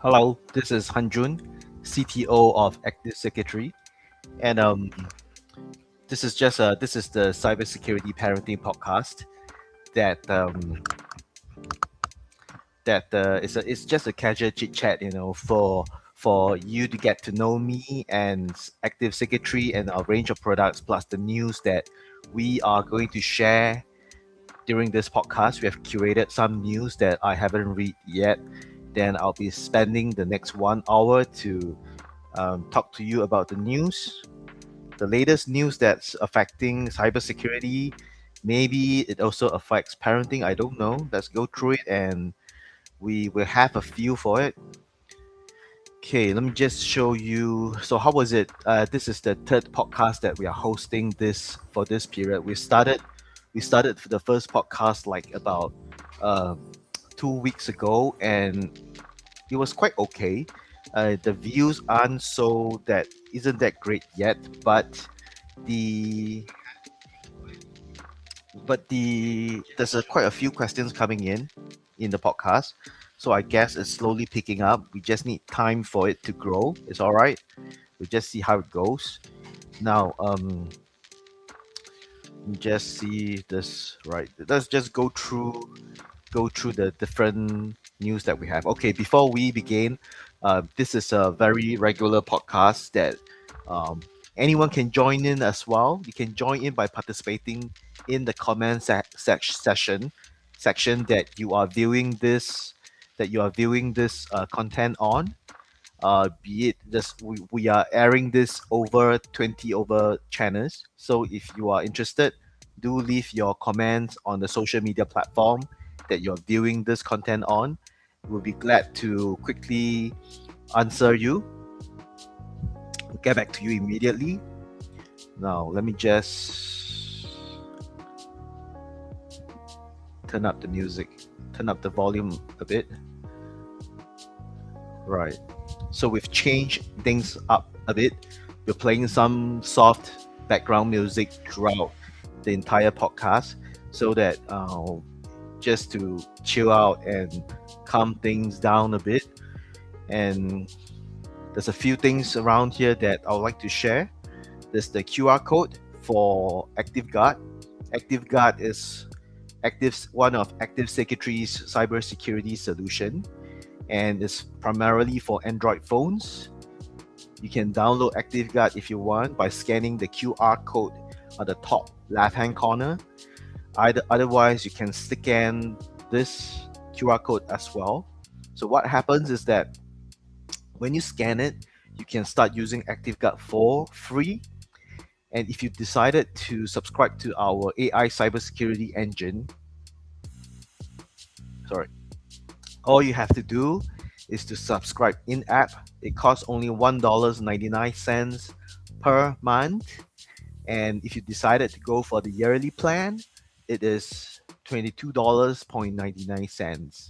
Hello, this is Han-Jun, CTO of Circuitry, and this is the cybersecurity parenting podcast that it's just a casual chit chat, for you to get to know me and Active Secretary and our range of products, plus the news that we are going to share during this podcast. We have curated some news that I haven't read yet. Then I'll be spending the next 1 hour to talk to you about the news, the latest news that's affecting cybersecurity. Maybe it also affects parenting. I don't know. Let's go through it and we will have a feel for it. Okay, let me just show you. So, how was it? This is the third podcast that we are hosting this period. We started the first podcast like about 2 weeks ago, and it was quite okay. The views aren't so that isn't that great yet, but the there's quite a few questions coming in the podcast, so I guess it's slowly picking up. We just need time for it to grow. It's all right. We just see how it goes. Now, just see this right. Let's just go through the different news that we have. Okay, before we begin, this is a very regular podcast that um, anyone can join in as well. You can join in by participating in the comment section that you are viewing this content on. Be it this, we are airing this over 20 over channels. So if you are interested, do leave your comments on the social media platform that you're viewing this content on. We'll be glad to quickly answer you, get back to you immediately. Now, let me just turn up the music, turn up the volume a bit. Right. So we've changed things up a bit. We're playing some soft background music throughout the entire podcast so that just to chill out and calm things down a bit. And there's a few things around here that I would like to share. There's the QR code for ActiveGuard. ActiveGuard is one of Active Secretary's cybersecurity solution, and it's primarily for Android phones. You can download ActiveGuard if you want by scanning the QR code on the top left-hand corner. Otherwise, you can scan this QR code as well. So what happens is that when you scan it, you can start using ActiveGuard for free. And if you decided to subscribe to our AI cybersecurity engine, all you have to do is to subscribe in-app. It costs only $1.99 per month. And if you decided to go for the yearly plan, it is $22.99.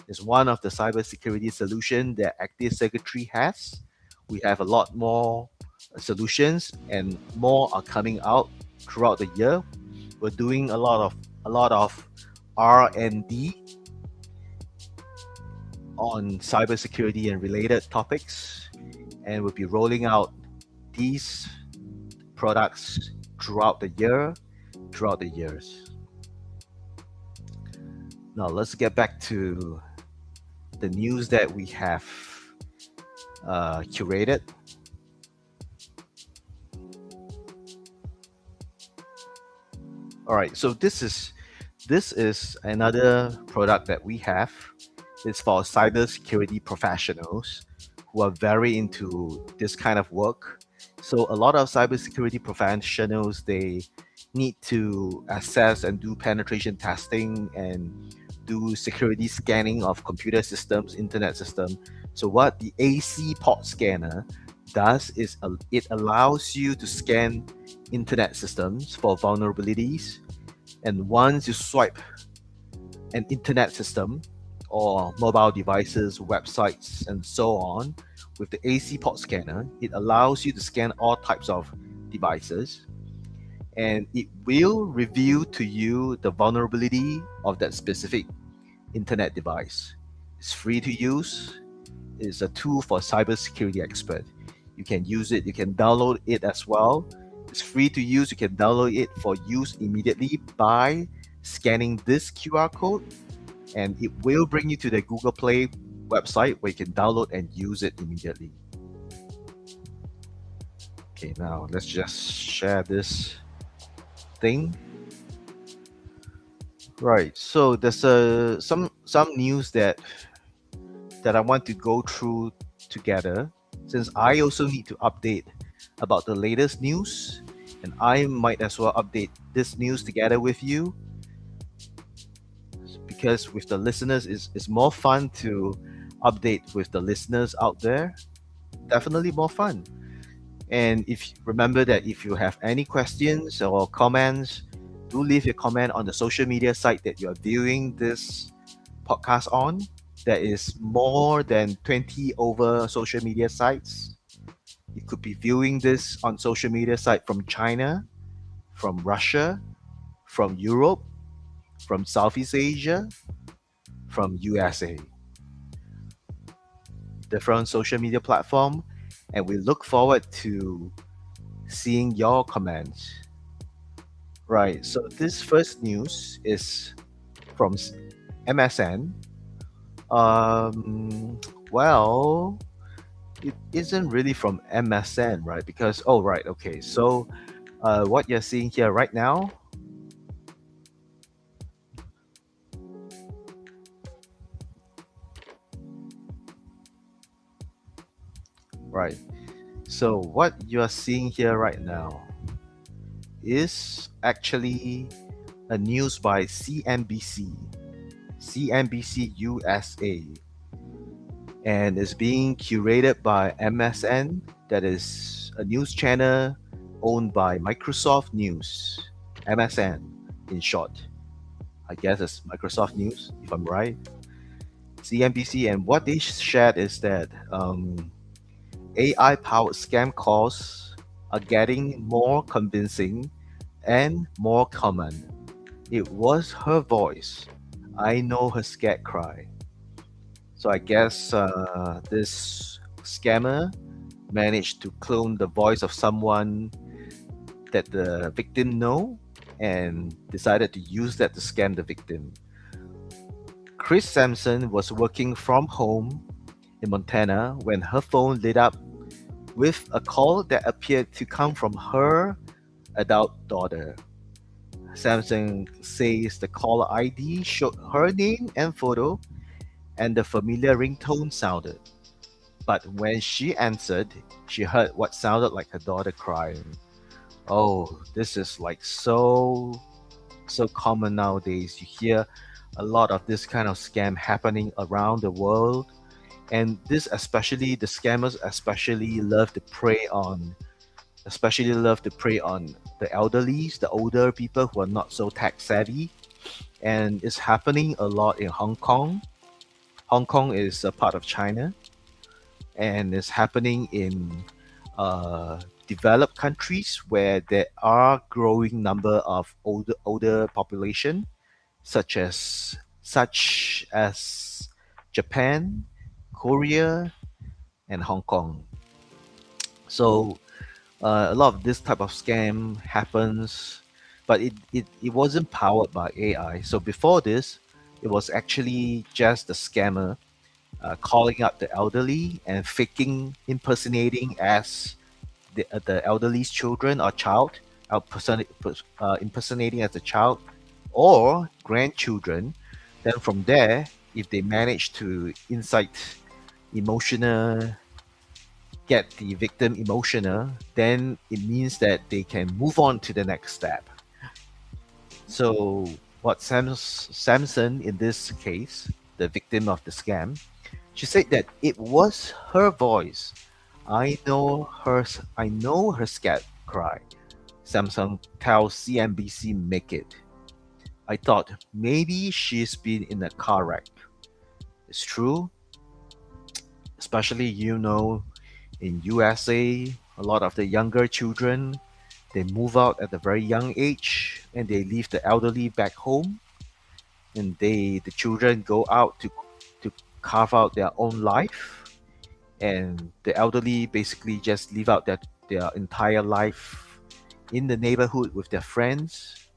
It's one of the cybersecurity solutions that Active Secretary has. We have a lot more solutions, and more are coming out throughout the year. We're doing a lot of R&D on cybersecurity and related topics, and we'll be rolling out these products throughout the years. Now let's get back to the news that we have curated. All right, so this is another product that we have. It's for cybersecurity professionals who are very into this kind of work. So a lot of cybersecurity professionals, they need to assess and do penetration testing and do security scanning of computer systems, internet system. So what the AC port scanner does is it allows you to scan internet systems for vulnerabilities. And once you swipe an internet system or mobile devices, websites, and so on, with the AC port scanner, it allows you to scan all types of devices, and it will reveal to you the vulnerability of that specific internet device. It's free to use. is a tool for cybersecurity expert. You can use it, you can download it as well. It's free to use. You can download it for use immediately by scanning this QR code, and it will bring you to the Google Play website where you can download and use it immediately. Okay, now let's just share this thing. Right. So there's some news that I want to go through together, since I also need to update about the latest news, and I might as well update this news together with you, because with the listeners it's more fun to update with the listeners out there. Definitely more fun. And if remember that if you have any questions or comments, do leave your comment on the social media site that you're viewing this podcast on. There is more than 20 over social media sites. You could be viewing this on social media site from China, from Russia, from Europe, from Southeast Asia, from USA. Different social media platform, and we look forward to seeing your comments. Right, so this first news is from MSN. Well, it isn't really from MSN, right? Because, oh, right, okay. So, what you're seeing here right now, right? So, what you're seeing here right now is actually a news by CNBC USA, and is being curated by MSN, that is a news channel owned by Microsoft News, MSN in short. I guess it's Microsoft News, if I'm right. CNBC, and what they shared is that AI powered scam calls are getting more convincing and more common. It was her voice. I know her scared cry. So I guess this scammer managed to clone the voice of someone that the victim know, and decided to use that to scam the victim. Chris Sampson was working from home in Montana when her phone lit up with a call that appeared to come from her adult daughter. Sampson says the caller ID showed her name and photo, and the familiar ringtone sounded. But when she answered, she heard what sounded like her daughter crying. Oh, this is like so common nowadays. You hear a lot of this kind of scam happening around the world, and this especially the scammers especially love to prey on the elderlies, the older people who are not so tech savvy, and it's happening a lot in Hong Kong. Hong Kong is a part of China, and it's happening in developed countries where there are growing number of older population, such as Japan, Korea, and Hong Kong. So a lot of this type of scam happens, but it wasn't powered by AI. So before this, it was actually just the scammer calling up the elderly and impersonating as the elderly's children or child, impersonating as a child or grandchildren. Then from there, if they manage to incite emotional, get the victim emotional, then it means that they can move on to the next step. So what Samson, in this case, the victim of the scam, she said that it was her voice. I know her scared cry. Samsung tells CNBC Make It. I thought maybe she's been in a car wreck. It's true, especially in USA, a lot of the younger children, they move out at a very young age and they leave the elderly back home, and the children go out to carve out their own life. and the elderly basically just live out their entire life in the neighborhood with their friends.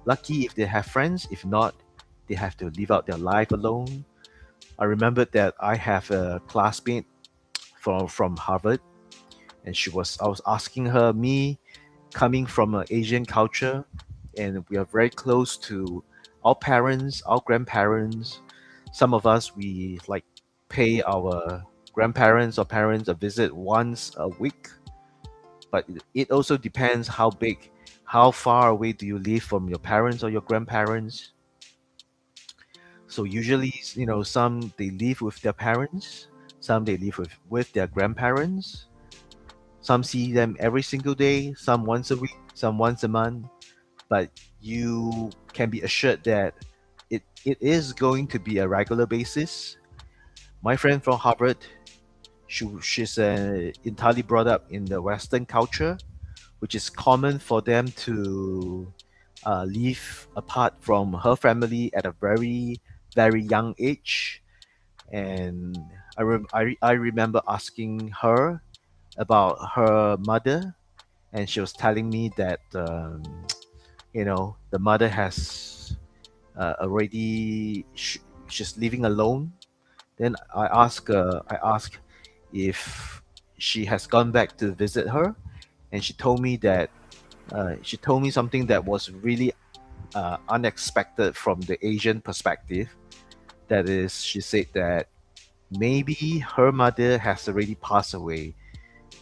Lucky if they have friends, if not, they have to live out their life alone. I remember that I have a classmate from Harvard, and I was asking her, me coming from an Asian culture, and we are very close to our parents, our grandparents. Some of us we like pay our grandparents or parents a visit once a week, but it also depends how big, how far away do you live from your parents or your grandparents. So usually, some they live with their parents, some they live with their grandparents. Some see them every single day, some once a week, some once a month. But you can be assured that it is going to be a regular basis. My friend from Harvard, she's entirely brought up in the Western culture, which is common for them to live apart from her family at a very, very young age. And I remember asking her about her mother, and she was telling me that the mother has already she's living alone. Then I asked if she has gone back to visit her, and she told me something that was really unexpected from the Asian perspective. That is, she said that maybe her mother has already passed away,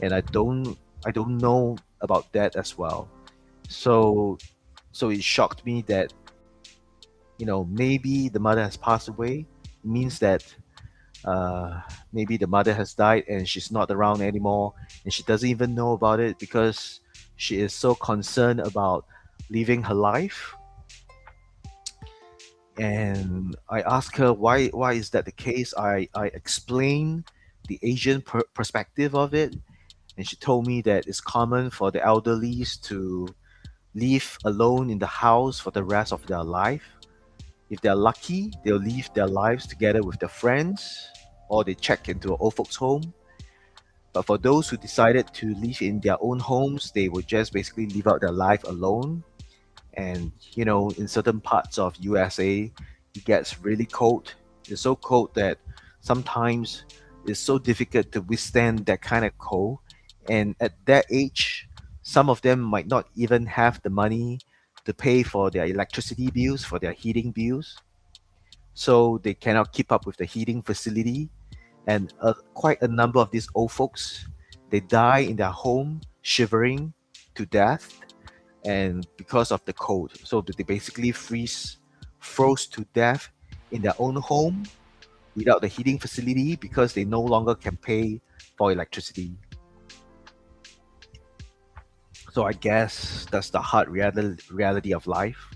and I don't know about that as well. So so it shocked me that maybe the mother has passed away. It means that maybe the mother has died and she's not around anymore, and she doesn't even know about it because she is so concerned about living her life. And I asked her why is that the case. I explained the Asian perspective of it, and she told me that it's common for the elderly to live alone in the house for the rest of their life. If they're lucky, they'll live their lives together with their friends, or they check into an old folks' home. But for those who decided to live in their own homes, they would just basically live out their life alone. And in certain parts of USA, it gets really cold. It's so cold that sometimes it's so difficult to withstand that kind of cold. And at that age, some of them might not even have the money to pay for their electricity bills, for their heating bills. So they cannot keep up with the heating facility. And quite a number of these old folks, they die in their home, shivering to death, and because of the cold. So they basically froze to death in their own home without the heating facility because they no longer can pay for electricity. So I guess that's the hard reality of life.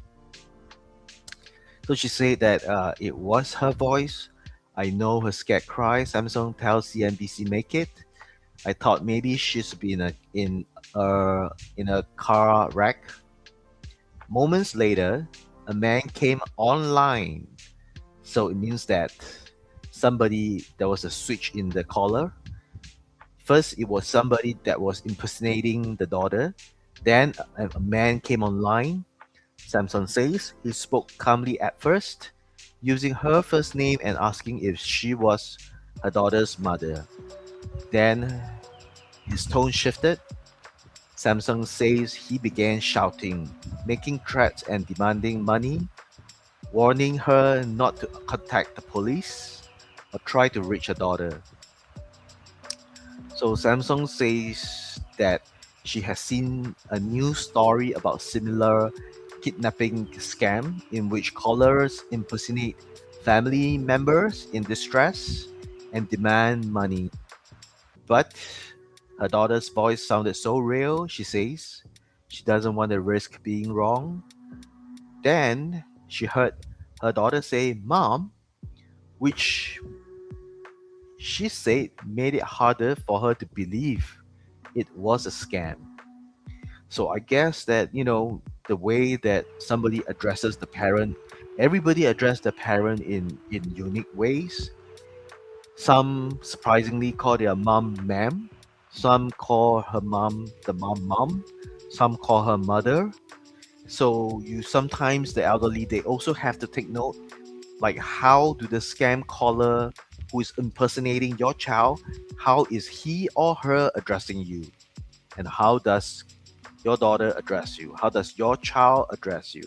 So she said that it was her voice. I know her scared cry. Samsung tells CNBC make it. I thought maybe she's been in a car wreck. Moments later, a man came online. So it means that there was a switch in the caller. First, it was somebody that was impersonating the daughter. Then a man came online. Samson says he spoke calmly at first, using her first name and asking if she was her daughter's mother. Then his tone shifted. Samsung says he began shouting, making threats and demanding money, warning her not to contact the police or try to reach her daughter. So Samsung says that she has seen a news story about similar kidnapping scam in which callers impersonate family members in distress and demand money. But her daughter's voice sounded so real, she says. She doesn't want to risk being wrong. Then she heard her daughter say, "Mom," which she said made it harder for her to believe it was a scam. So I guess that, the way that somebody addresses the parent, everybody address the parent in unique ways. Some surprisingly call their mom ma'am. Some call her mom the mom. Some call her mother. So you sometimes the elderly they also have to take note like how do the scam caller who is impersonating your child, how is he or her addressing you? And how does your daughter address you? How does your child address you?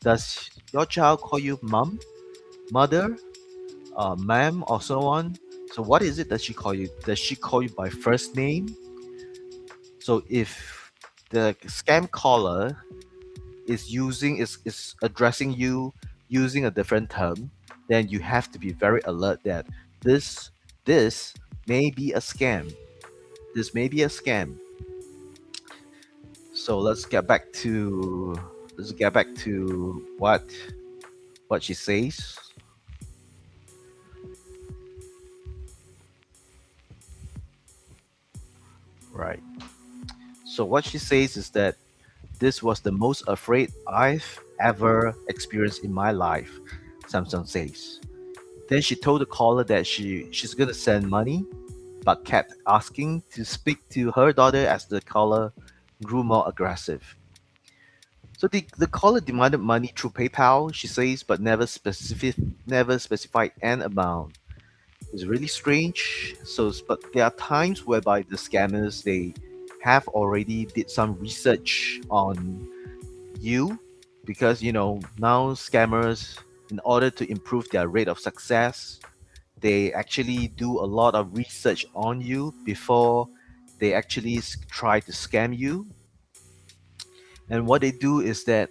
Does your child call you mom, mother, ma'am, or so on? So what is it that she call you? Does she call you by first name? So if the scam caller is addressing you using a different term, then you have to be very alert that this this may be a scam. This may be a scam. So let's get back to what she says. Right. So what she says is that this was the most afraid I've ever experienced in my life, Samsung says. Then she told the caller that she's gonna send money, but kept asking to speak to her daughter as the caller grew more aggressive. So the caller demanded money through PayPal, she says, but never specified an amount. It's really strange. So, but there are times whereby the scammers they have already did some research on you, because now scammers, in order to improve their rate of success, they actually do a lot of research on you before they actually try to scam you. And what they do is that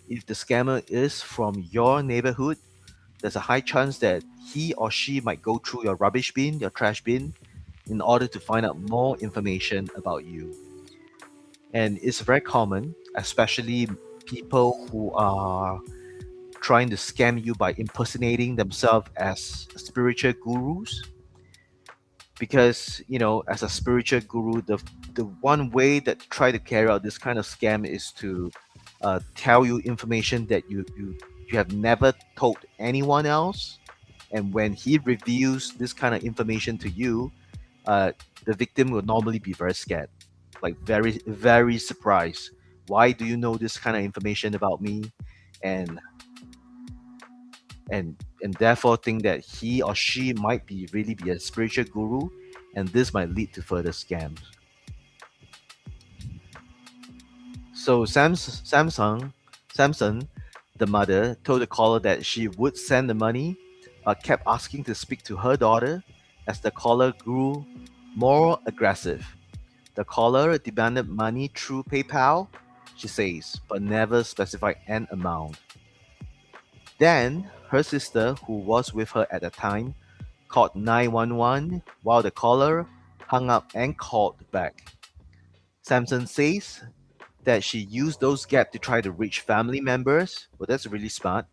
if the scammer is from your neighborhood, there's a high chance that he or she might go through your rubbish bin, your trash bin, in order to find out more information about you. And it's very common, especially people who are trying to scam you by impersonating themselves as spiritual gurus. Because as a spiritual guru, the one way that to try to carry out this kind of scam is to tell you information that you have never told anyone else. And when he reveals this kind of information to you, uh, the victim will normally be very scared, like very very surprised. Why do you know this kind of information about me? And and therefore think that he or she might be really be a spiritual guru, and this might lead to further scams. So Samson, the mother, told the caller that she would send the money, but kept asking to speak to her daughter as the caller grew more aggressive. The caller demanded money through PayPal, she says, but never specified an amount. Then her sister, who was with her at the time, called 911 while the caller hung up and called back. Samson says that she used those gaps to try to reach family members. Well, that's really smart.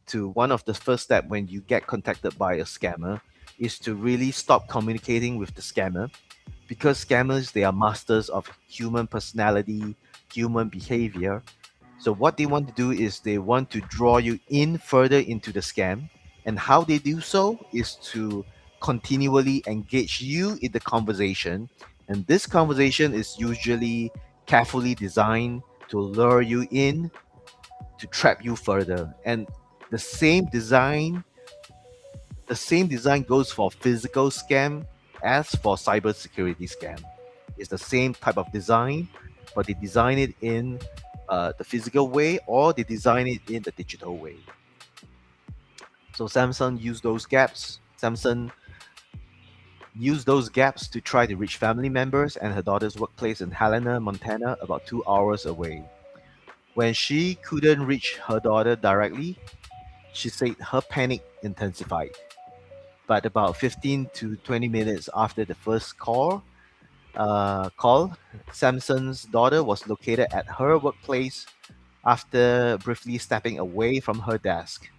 To one of the first step when you get contacted by a scammer is to really stop communicating with the scammer, because scammers they are masters of human personality, human behavior. So what they want to do is they want to draw you in further into the scam, and how they do so is to continually engage you in the conversation, and this conversation is usually carefully designed to lure you in, to trap you further. And the same design the same design goes for physical scam as for cybersecurity scam. It's the same type of design, but they design it in the physical way, or they design it in the digital way. So Samsung used those gaps. Samsung used those gaps to try to reach family members and her daughter's workplace in Helena, Montana, about 2 hours away. When she couldn't reach her daughter directly, she said her panic intensified. But about 15 to 20 minutes after the first call, Samson's daughter was located at her workplace after briefly stepping away from her desk.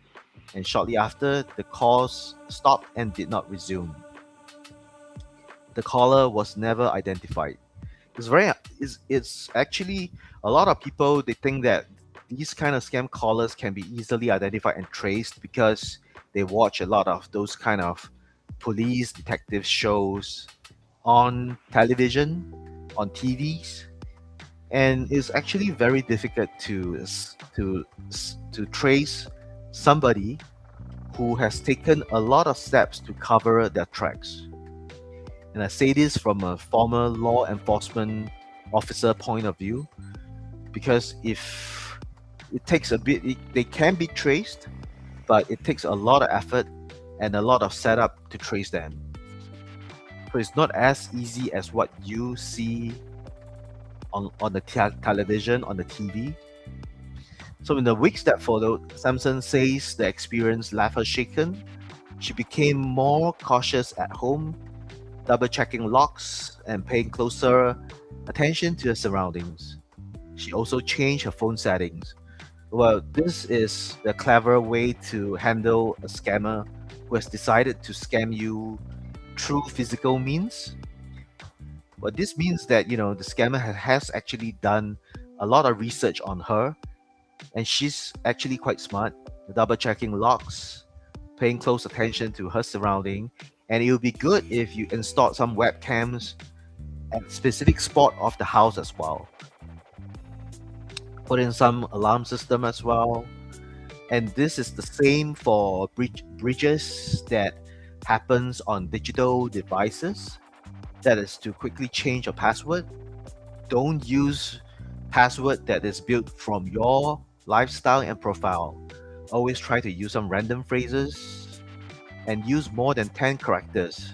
And shortly after, the calls stopped and did not resume. The caller was never identified. It's actually a lot of people they think that these kind of scam callers can be easily identified and traced because they watch a lot of those kind of police detective shows on television, on TVs, and it's actually very difficult to trace somebody who has taken a lot of steps to cover their tracks. And I say this from a former law enforcement officer point of view, because if it takes a bit, they can be traced, but it takes a lot of effort and a lot of setup to trace them. So it's not as easy as what you see on the television, on the TV. So in the weeks that followed, Samson says the experience left her shaken. She became more cautious at home, double checking locks and paying closer attention to her surroundings. She also changed her phone settings. Well, this is the clever way to handle a scammer who has decided to scam you through physical means. But this means that the scammer has actually done a lot of research on her, and she's actually quite smart, double checking locks, paying close attention to her surrounding, and it would be good if you install some webcams at specific spot of the house as well. Put in some alarm system as well. And this is the same for breaches that happens on digital devices. That is to quickly change your password. Don't use password that is built from your lifestyle and profile. Always try to use some random phrases and use more than 10 characters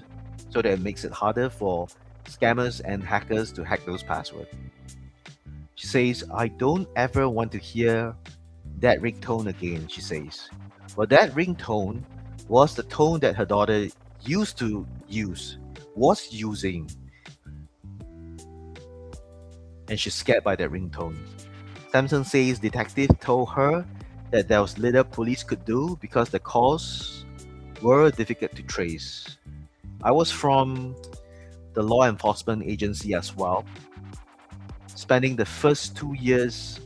so that it makes it harder for scammers and hackers to hack those passwords. She says, I don't ever want to hear that ringtone again, she says. Well, that ringtone was the tone that her daughter was using. And she's scared by that ringtone. Samson says detective told her that there was little police could do because the calls were difficult to trace. I was from the law enforcement agency as well, spending the first 2 years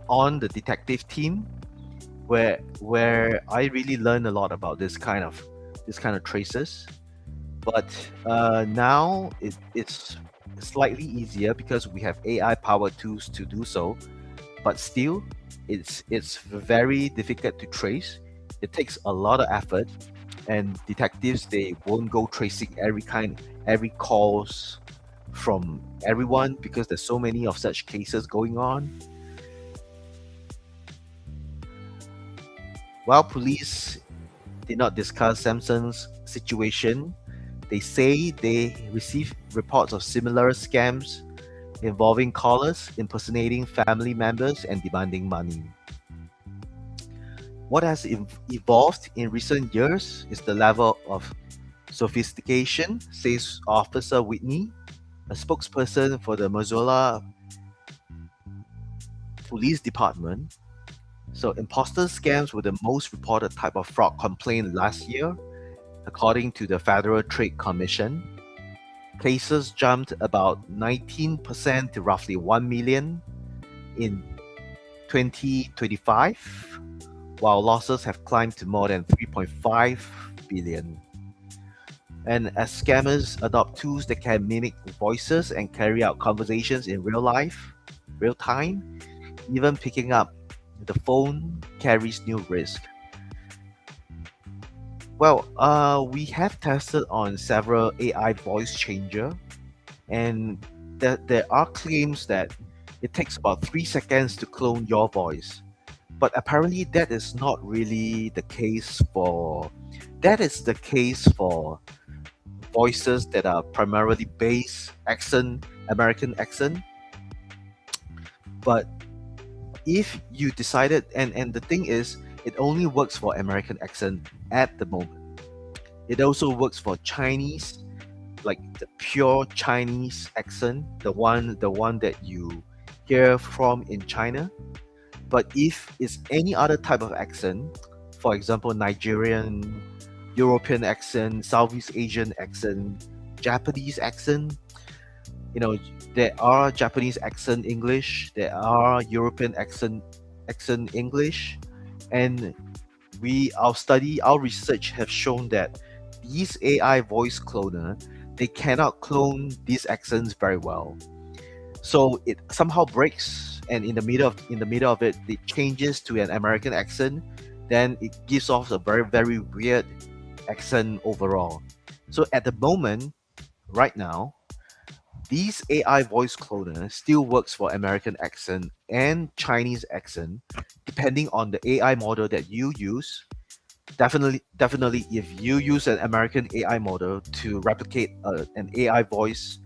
on the detective team, where I really learned a lot about this kind of traces. But now it's slightly easier because we have AI powered tools to do so. But still, it's very difficult to trace. It takes a lot of effort, and detectives, they won't go tracing every calls from everyone because there's so many of such cases going on. While police did not discuss Samson's situation, they say they received reports of similar scams involving callers impersonating family members and demanding money. What has evolved in recent years is the level of sophistication, says Officer Whitney, a spokesperson for the Missoula Police Department. So imposter scams were the most reported type of fraud complaint last year, according to the Federal Trade Commission. Cases jumped about 19% to roughly 1 million in 2025, while losses have climbed to more than 3.5 billion. And as scammers adopt tools that can mimic voices and carry out conversations in real time, even picking up the phone carries new risk. Well, we have tested on several AI voice changer, and there are claims that it takes about 3 seconds to clone your voice. But apparently that is not really the case for voices that are primarily American accent. But if you decided, and the thing is, it only works for American accent at the moment. It also works for Chinese, like the pure Chinese accent, the one that you hear from in China. But if it's any other type of accent, for example, Nigerian, European accent, Southeast Asian accent, Japanese accent, there are Japanese accent English, there are European accent English, and our research have shown that these AI voice cloner, they cannot clone these accents very well. So it somehow breaks, and in the middle of it, it changes to an American accent. Then it gives off a very very weird accent overall. So at the moment, right now, these AI voice cloner still works for American accent and Chinese accent, depending on the AI model that you use. Definitely, if you use an American AI model to replicate an AI voice,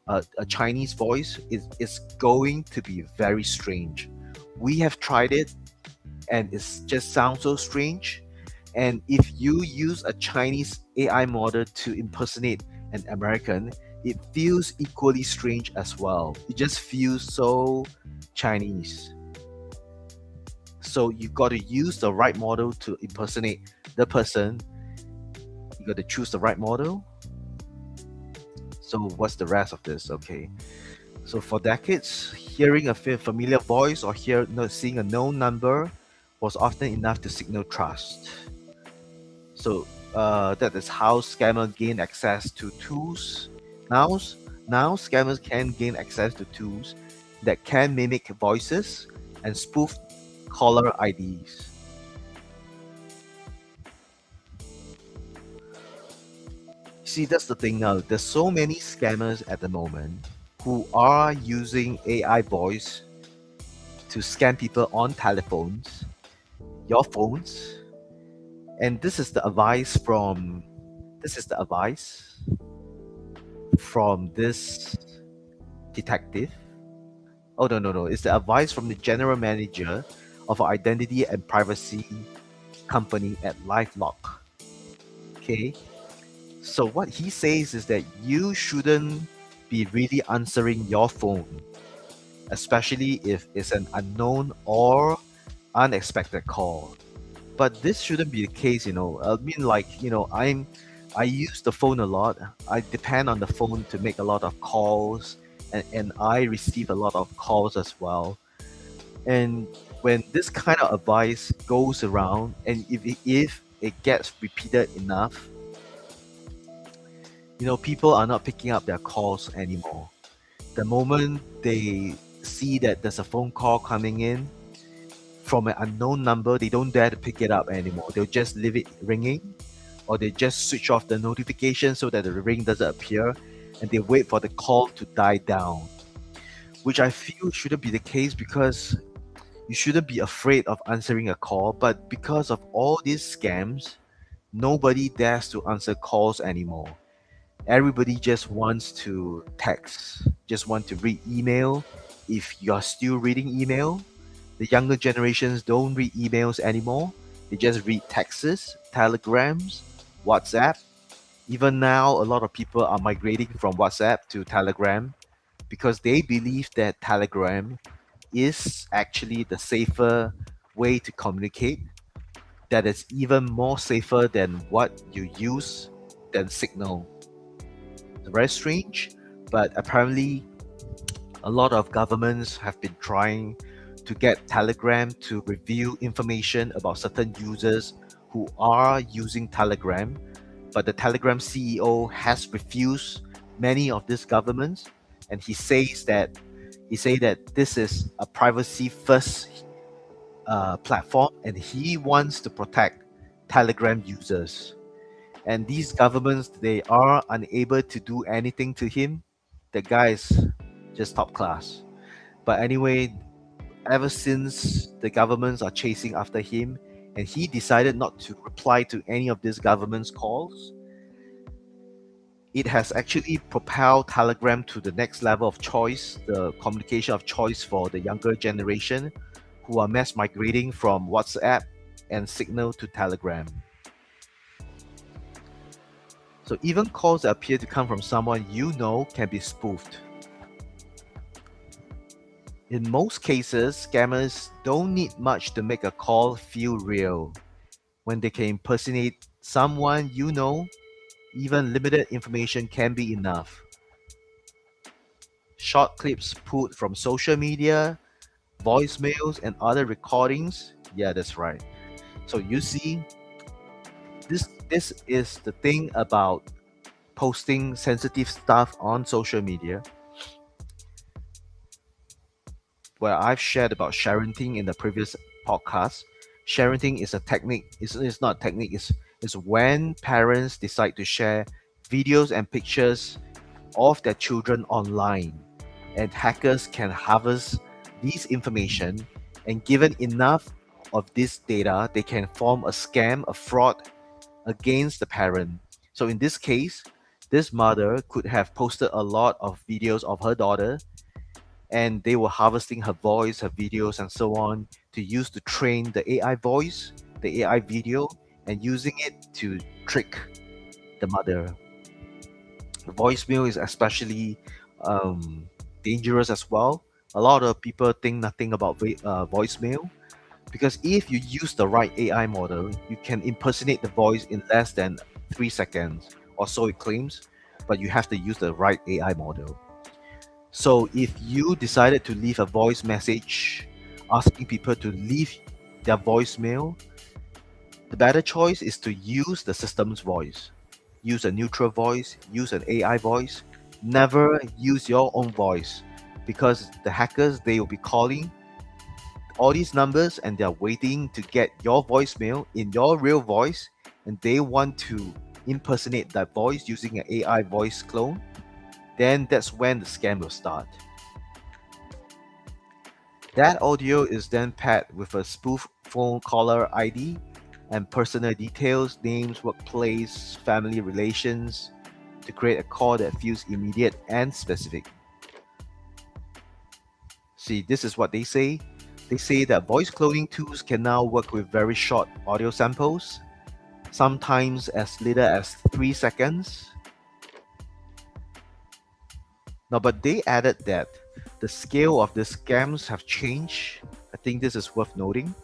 a Chinese voice, it's going to be very strange. We have tried it, and it just sounds so strange. And if you use a Chinese AI model to impersonate an American, it feels equally strange as well. It just feels so Chinese. So you got to use the right model to impersonate the person. You got to choose the right model. So what's the rest of this? Okay. So for decades, hearing a familiar voice or seeing a known number was often enough to signal trust. So that is how scammers gain access to tools. Now, now scammers can gain access to tools that can mimic voices and spoof caller IDs. See, that's the thing now. There's so many scammers at the moment who are using AI voice to scam people on telephones, your phones, and this is the advice from this detective. Oh no, it's the advice from the general manager of an identity and privacy company at LifeLock. Okay, so what he says is that you shouldn't be really answering your phone, especially if it's an unknown or unexpected call. But this shouldn't be the case, I mean, like, I use the phone a lot. I depend on the phone to make a lot of calls, and I receive a lot of calls as well. And when this kind of advice goes around, and if it gets repeated enough, people are not picking up their calls anymore. The moment they see that there's a phone call coming in from an unknown number, they don't dare to pick it up anymore. They'll just leave it ringing, or they just switch off the notification so that the ring doesn't appear, and they wait for the call to die down, which I feel shouldn't be the case, because you shouldn't be afraid of answering a call. But because of all these scams, nobody dares to answer calls anymore. Everybody just wants to text, just want to read email. If you're still reading email, the younger generations don't read emails anymore. They just read texts, telegrams, WhatsApp. Even now, a lot of people are migrating from WhatsApp to Telegram because they believe that Telegram is actually the safer way to communicate, that is even more safer than what you use than Signal. It's very strange, but apparently a lot of governments have been trying to get Telegram to reveal information about certain users who are using Telegram, but the Telegram CEO has refused many of these governments, and he say that this is a privacy first platform, and he wants to protect Telegram users. And these governments, they are unable to do anything to him. The guy is just top class. But anyway, ever since the governments are chasing after him and he decided not to reply to any of these government's calls, it has actually propelled Telegram to the next level of choice, the communication of choice for the younger generation who are mass migrating from WhatsApp and Signal to Telegram. So even calls that appear to come from someone you know can be spoofed. In most cases, scammers don't need much to make a call feel real. When they can impersonate someone you know, even limited information can be enough. Short clips pulled from social media, voicemails, and other recordings. Yeah, that's right. So you see, this is the thing about posting sensitive stuff on social media, where I've shared about sharenting in the previous podcast. Sharenting is a technique. It's not a technique. It's when parents decide to share videos and pictures of their children online, and hackers can harvest this information, and given enough of this data, they can form a scam, a fraud against the parent. So in this case, this mother could have posted a lot of videos of her daughter, and they were harvesting her voice, her videos, and so on to use to train the AI voice, the AI video, and using it to trick the mother. Voicemail is especially dangerous as well. A lot of people think nothing about voicemail, because if you use the right AI model, you can impersonate the voice in less than 3 seconds, or so it claims, but you have to use the right AI model. So if you decided to leave a voice message asking people to leave their voicemail, the better choice is to use the system's voice. Use a neutral voice, use an AI voice. Never use your own voice, because the hackers, they will be calling all these numbers and they're waiting to get your voicemail in your real voice, and they want to impersonate that voice using an AI voice clone. Then that's when the scam will start. That audio is then paired with a spoof phone caller ID and personal details, names, workplace, family relations, to create a call that feels immediate and specific. See, this is what they say. They say that voice cloning tools can now work with very short audio samples, sometimes as little as 3 seconds. Now, but they added that the scale of the scams have changed. I think this is worth noting.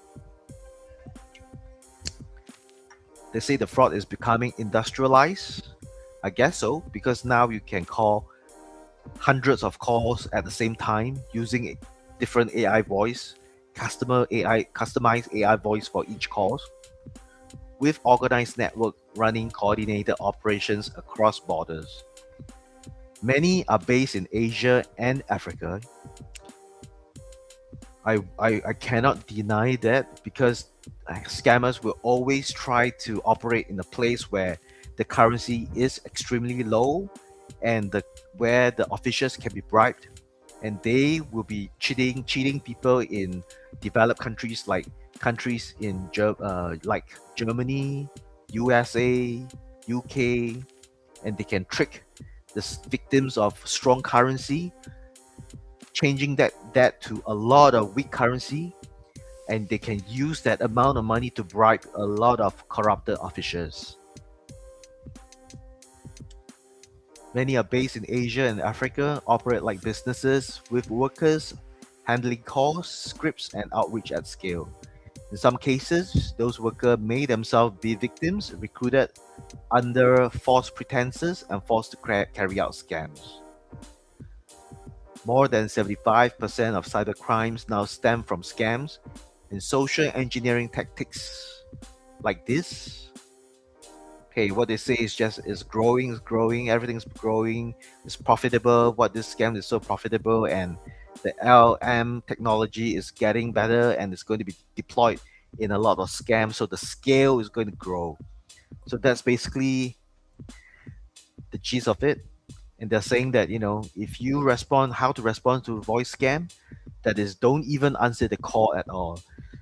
They say the fraud is becoming industrialized. I guess so, because now you can call hundreds of calls at the same time using a different AI voice, customized AI voice for each call, with organized network running coordinated operations across borders. Many are based in Asia and Africa. I cannot deny that, because scammers will always try to operate in a place where the currency is extremely low, and where the officials can be bribed, and they will be cheating people in developed countries, like countries in like Germany, USA, UK, and they can trick the victims of strong currency, changing that to a lot of weak currency, and they can use that amount of money to bribe a lot of corrupted officials. Many are based in Asia and Africa, operate like businesses with workers handling calls, scripts, and outreach at scale. In some cases, those workers may themselves be victims, recruited under false pretenses and forced to carry out scams. More than 75% of cybercrimes now stem from scams and social engineering tactics like this. Okay, what they say is just is growing, everything's growing, it's profitable. What this scam is so profitable, and the LM technology is getting better and it's going to be deployed in a lot of scams, so the scale is going to grow. So that's basically the gist of it. And they're saying that, if you respond, how to respond to a voice scam, that is, don't even answer the call at all.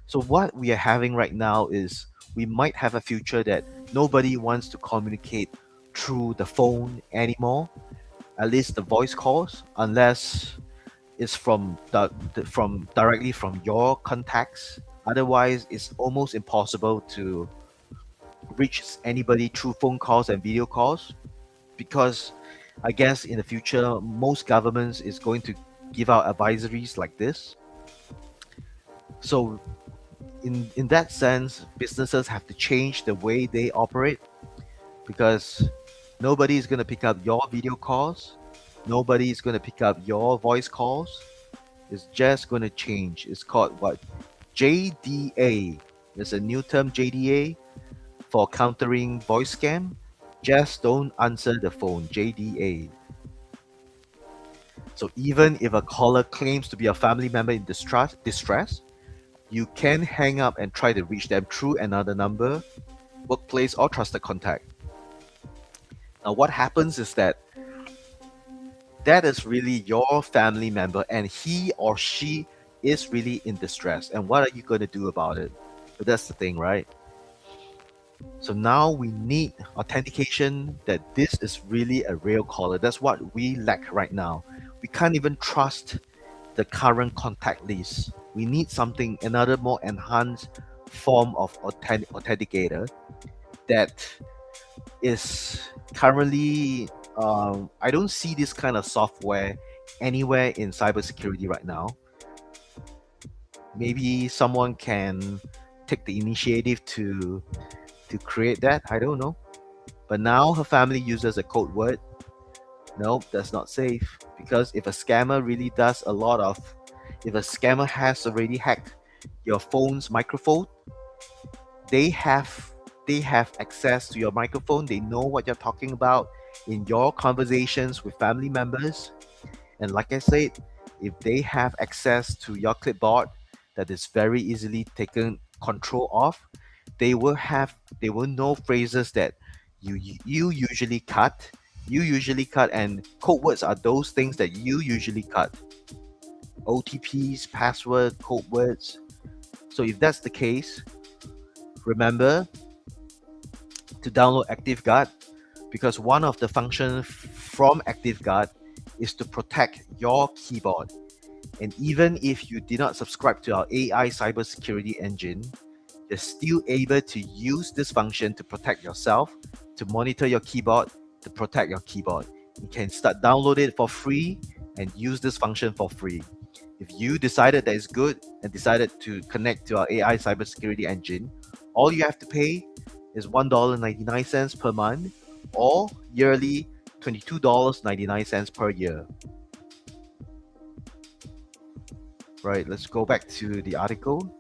So what we are having right now is, we might have a future that nobody wants to communicate through the phone anymore, at least the voice calls, unless it's from directly from your contacts. Otherwise, it's almost impossible to reach anybody through phone calls and video calls, because I guess in the future, most governments is going to give out advisories like this. So in that sense, businesses have to change the way they operate, because nobody is going to pick up your video calls. Nobody is going to pick up your voice calls. It's just going to change. It's called what? JDA. There's a new term, JDA, for countering voice scam, just don't answer the phone. JDA. So even if a caller claims to be a family member in distress, you can hang up and try to reach them through another number, workplace, or trusted contact. Now, what happens is that is really your family member and he or she is really in distress. And what are you going to do about it? But that's the thing, right? So now we need authentication that this is really a real caller. That's what we lack right now. We can't even trust the current contact list. We need something, another more enhanced form of authenticator that is currently, I don't see this kind of software anywhere in cybersecurity right now. Maybe someone can take the initiative to create that. I don't know. But now her family uses a code word. Nope, that's not safe. Because if a scammer really does a lot of, if a scammer has already hacked your phone's microphone, they have access to your microphone. They know what you're talking about in your conversations with family members. And like I said, if they have access to your clipboard that is very easily taken control of, they will know phrases that you usually cut. And code words are those things that you usually cut. OTPs, password, code words. So if that's the case, remember to download ActiveGuard, because one of the functions from ActiveGuard is to protect your keyboard. And even if you did not subscribe to our AI cybersecurity engine, you're still able to use this function to protect yourself, to monitor your keyboard, to protect your keyboard. You can start download it for free and use this function for free. If you decided that it's good and decided to connect to our AI cybersecurity engine, all you have to pay is $1.99 per month, or yearly $22.99 per year. Right, let's go back to the article.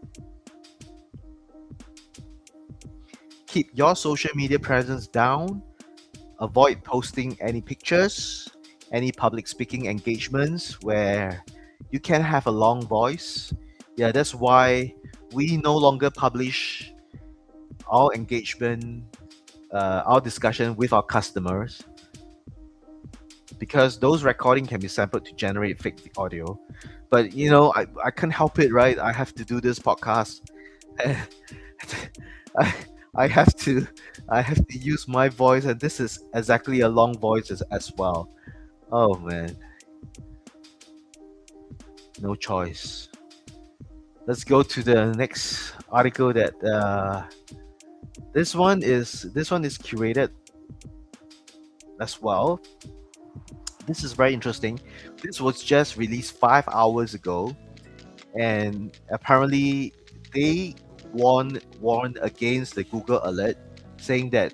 Keep your social media presence down. Avoid posting any pictures, any public speaking engagements where you can have a long voice. Yeah, that's why we no longer publish our engagement, our discussion with our customers, because those recording can be sampled to generate fake audio. But you know, I can't help it, right? I have to do this podcast. I have to use my voice, and this is exactly a long voice as well. Oh man, no choice. Let's go to the next article. That this one is curated as well. This is very interesting. This was just released 5 hours ago, and apparently they warned against the Google alert, saying that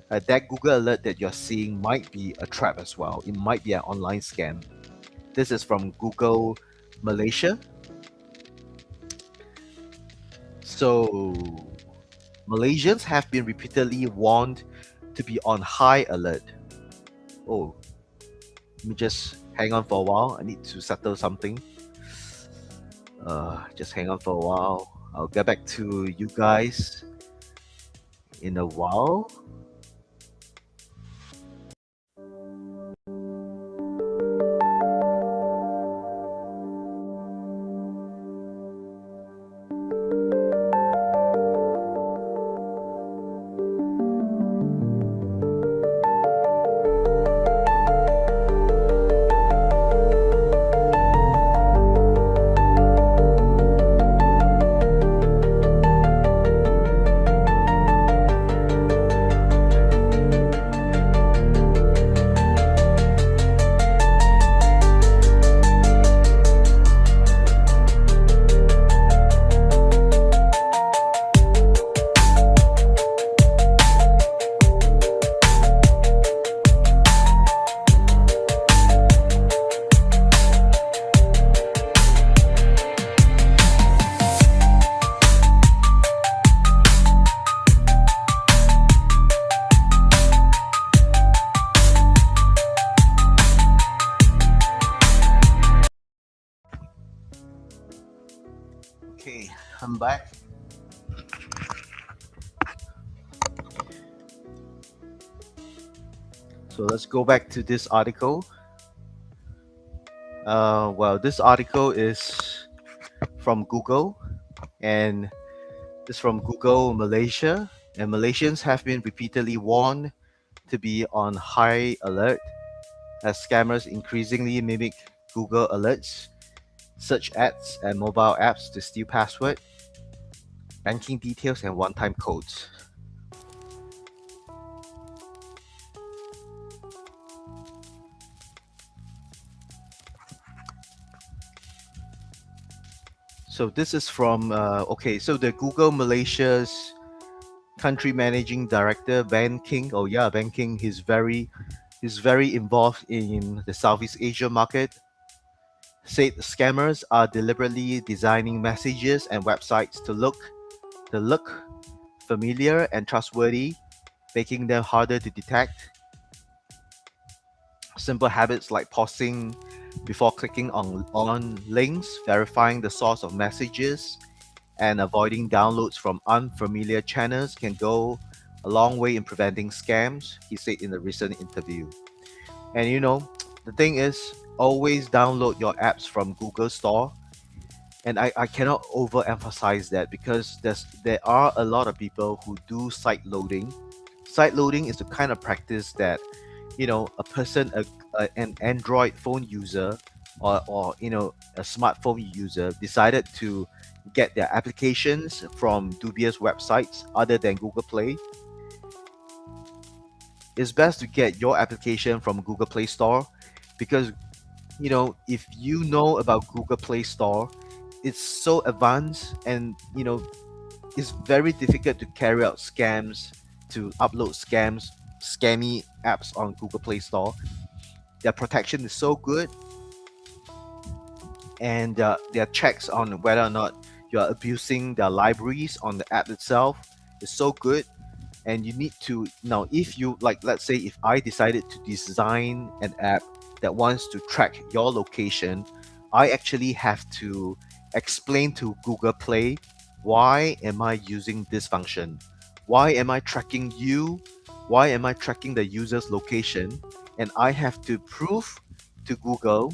that Google alert that you're seeing might be a trap as well. It might be an online scam. This is from Google Malaysia. So Malaysians have been repeatedly warned to be on high alert. Oh, let me just hang on for a while. I need to settle something. Just hang on for a while. I'll get back to you guys in a while. I'm back. So let's go back to this article. Well, this article is from Google, and it's from Google Malaysia. And Malaysians have been repeatedly warned to be on high alert as scammers increasingly mimic Google alerts, search ads, and mobile apps to steal password, banking details, and one-time codes. So this is from okay. So the Google Malaysia's country managing director Ben King. Oh yeah, Ben King. He's very involved in the Southeast Asia market. Said scammers are deliberately designing messages and websites to look familiar and trustworthy, making them harder to detect. Simple habits like pausing before clicking on links, verifying the source of messages, and avoiding downloads from unfamiliar channels can go a long way in preventing scams, he said in a recent interview. And the thing is, always download your apps from Google Store. And I cannot overemphasize that because there are a lot of people who do site loading. Site loading is the kind of practice that a person, an Android phone user, or a smartphone user decided to get their applications from dubious websites other than Google Play. It's best to get your application from Google Play Store because if you know about Google Play Store, it's so advanced, and it's very difficult to carry out scams, to upload scammy apps on Google Play Store. Their protection is so good, and their checks on whether or not you are abusing their libraries on the app itself is so good. And you need to now, if you like, let's say if I decided to design an app that wants to track your location, I actually have to explain to Google Play, why am I using this function, why am I tracking you, why am I tracking the user's location, and I have to prove to Google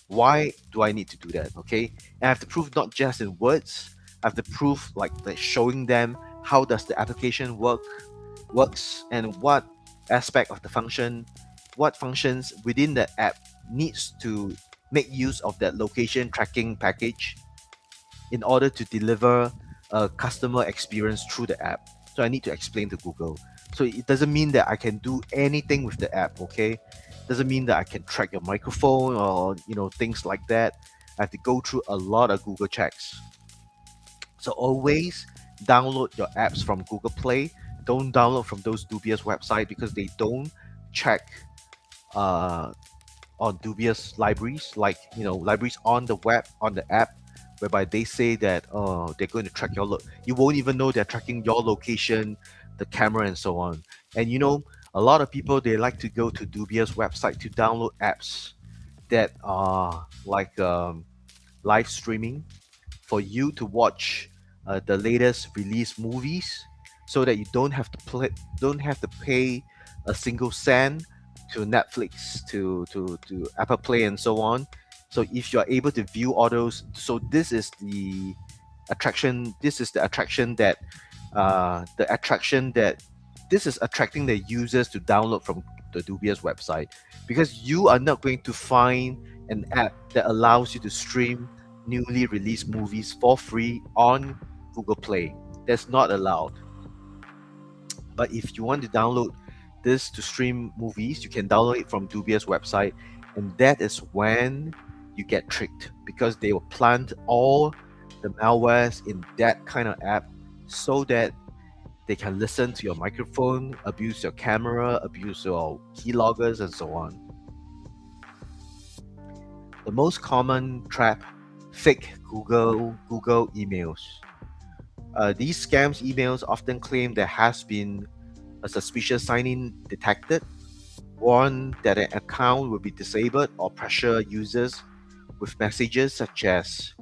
why do I need to do that. Okay, and I have to prove not just in words, I have to prove like showing them how does the application works, and what aspect of the function, what functions within the app needs to make use of that location tracking package in order to deliver a customer experience through the app. So I need to explain to Google. So it doesn't mean that I can do anything with the app. Okay, doesn't mean that I can track your microphone or things like that. I have to go through a lot of Google checks. So always download your apps from Google Play. Don't download from those dubious websites because they don't check uh, on dubious libraries, like libraries on the web, on the app, whereby they say that they're going to track you won't even know they're tracking your location, the camera, and so on. And a lot of people, they like to go to dubious website to download apps that are like live streaming for you to watch the latest release movies, so that you don't have to pay a single cent to Netflix, to Apple Play, and so on. So if you are able to view all those, so this is the attraction. This is the attraction that this is attracting the users to download from the dubious website, because you are not going to find an app that allows you to stream newly released movies for free on Google Play. That's not allowed. But if you want to download this to stream movies, you can download it from dubious website, and that is when you get tricked, because they will plant all the malwares in that kind of app so that they can listen to your microphone, abuse your camera, abuse your keyloggers, and so on. The most common trap: fake Google emails. These scams emails often claim there has been a suspicious sign-in detected, warn that an account will be disabled, or pressure users with messages such as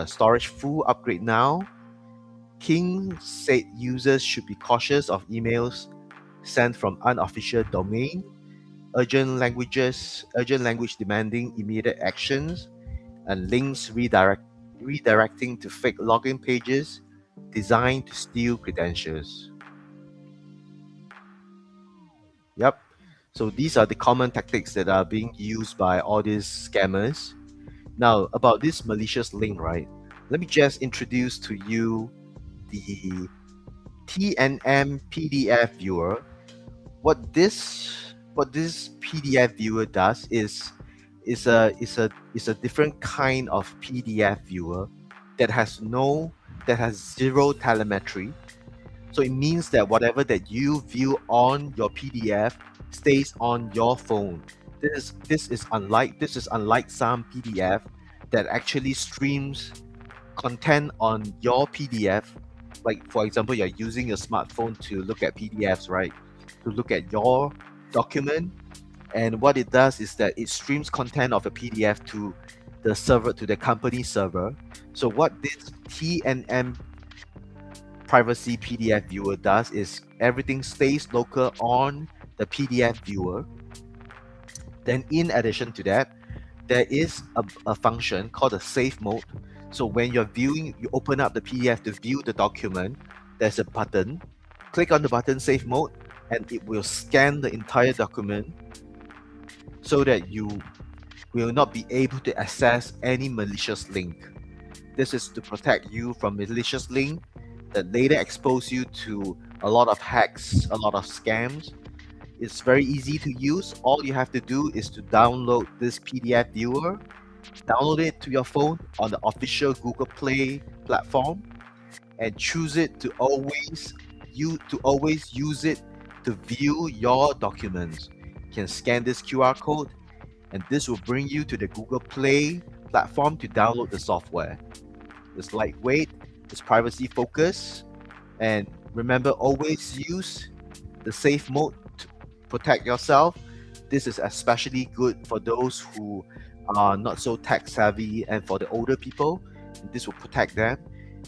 storage full, upgrade now, King said users should be cautious of emails sent from unofficial domain, urgent language demanding immediate actions, and links redirecting to fake login pages designed to steal credentials. Yep. So these are the common tactics that are being used by all these scammers. Now, about this malicious link, right? Let me just introduce to you the TNM PDF viewer. What this PDF viewer does is a different kind of PDF viewer that has zero telemetry. So it means that whatever that you view on your PDF stays on your phone. This is unlike some PDF that actually streams content on your PDF. Like for example, you're using your smartphone to look at PDFs, right? To look at your document, and what it does is that it streams content of a PDF to the server, to the company server. So what this TNM privacy PDF viewer does is everything stays local on the PDF viewer. Then in addition to that, there is a function called a save mode. So when you're viewing, you open up the PDF to view the document, there's a button. Click on the button save mode and it will scan the entire document so that you will not be able to access any malicious link. This is to protect you from malicious link that later expose you to a lot of hacks, a lot of scams. It's very easy to use. All you have to do is to download this PDF viewer, download it to your phone on the official Google Play platform, and choose it to always use it to view your documents. You can scan this QR code, and this will bring you to the Google Play platform to download the software. It's lightweight, it's privacy focused, and remember, always use the safe mode to protect yourself. This is especially good for those who are not so tech savvy and for the older people. This will protect them.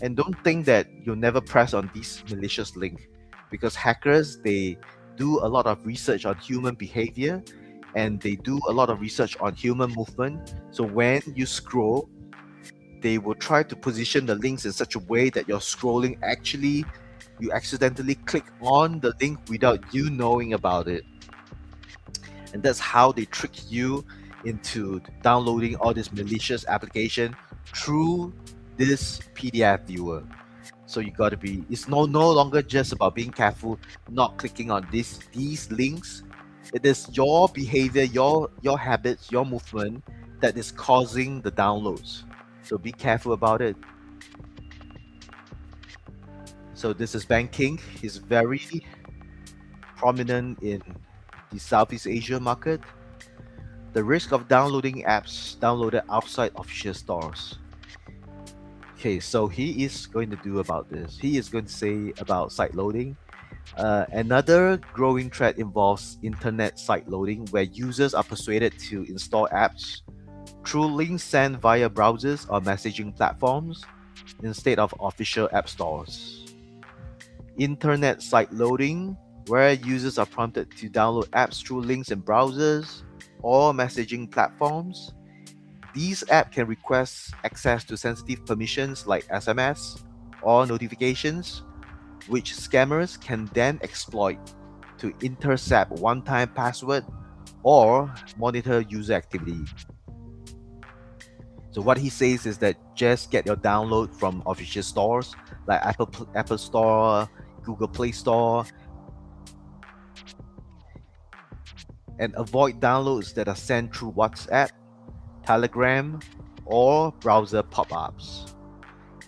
And don't think that you'll never press on these malicious links, because hackers, they do a lot of research on human behavior and they do a lot of research on human movement. So when you scroll, they will try to position the links in such a way that you're scrolling, actually you accidentally click on the link without you knowing about it. And that's how they trick you into downloading all this malicious application through this PDF viewer. So you got to be, it's no longer just about being careful, not clicking on these links. It is your behavior, your habits, your movement that is causing the downloads. So be careful about it. So this is banking. He's very prominent in the Southeast Asia market. The risk of downloading apps downloaded outside official stores. Okay, so he is going to do about this. He is going to say about site loading. Another growing threat involves internet site loading, where users are persuaded to install apps through links sent via browsers or messaging platforms instead of official app stores. Internet site loading, where users are prompted to download apps through links in browsers or messaging platforms. These apps can request access to sensitive permissions like SMS or notifications, which scammers can then exploit to intercept one-time password or monitor user activity. So what he says is that just get your download from official stores like Apple Store, Google Play Store, and avoid downloads that are sent through WhatsApp, Telegram, or browser pop-ups.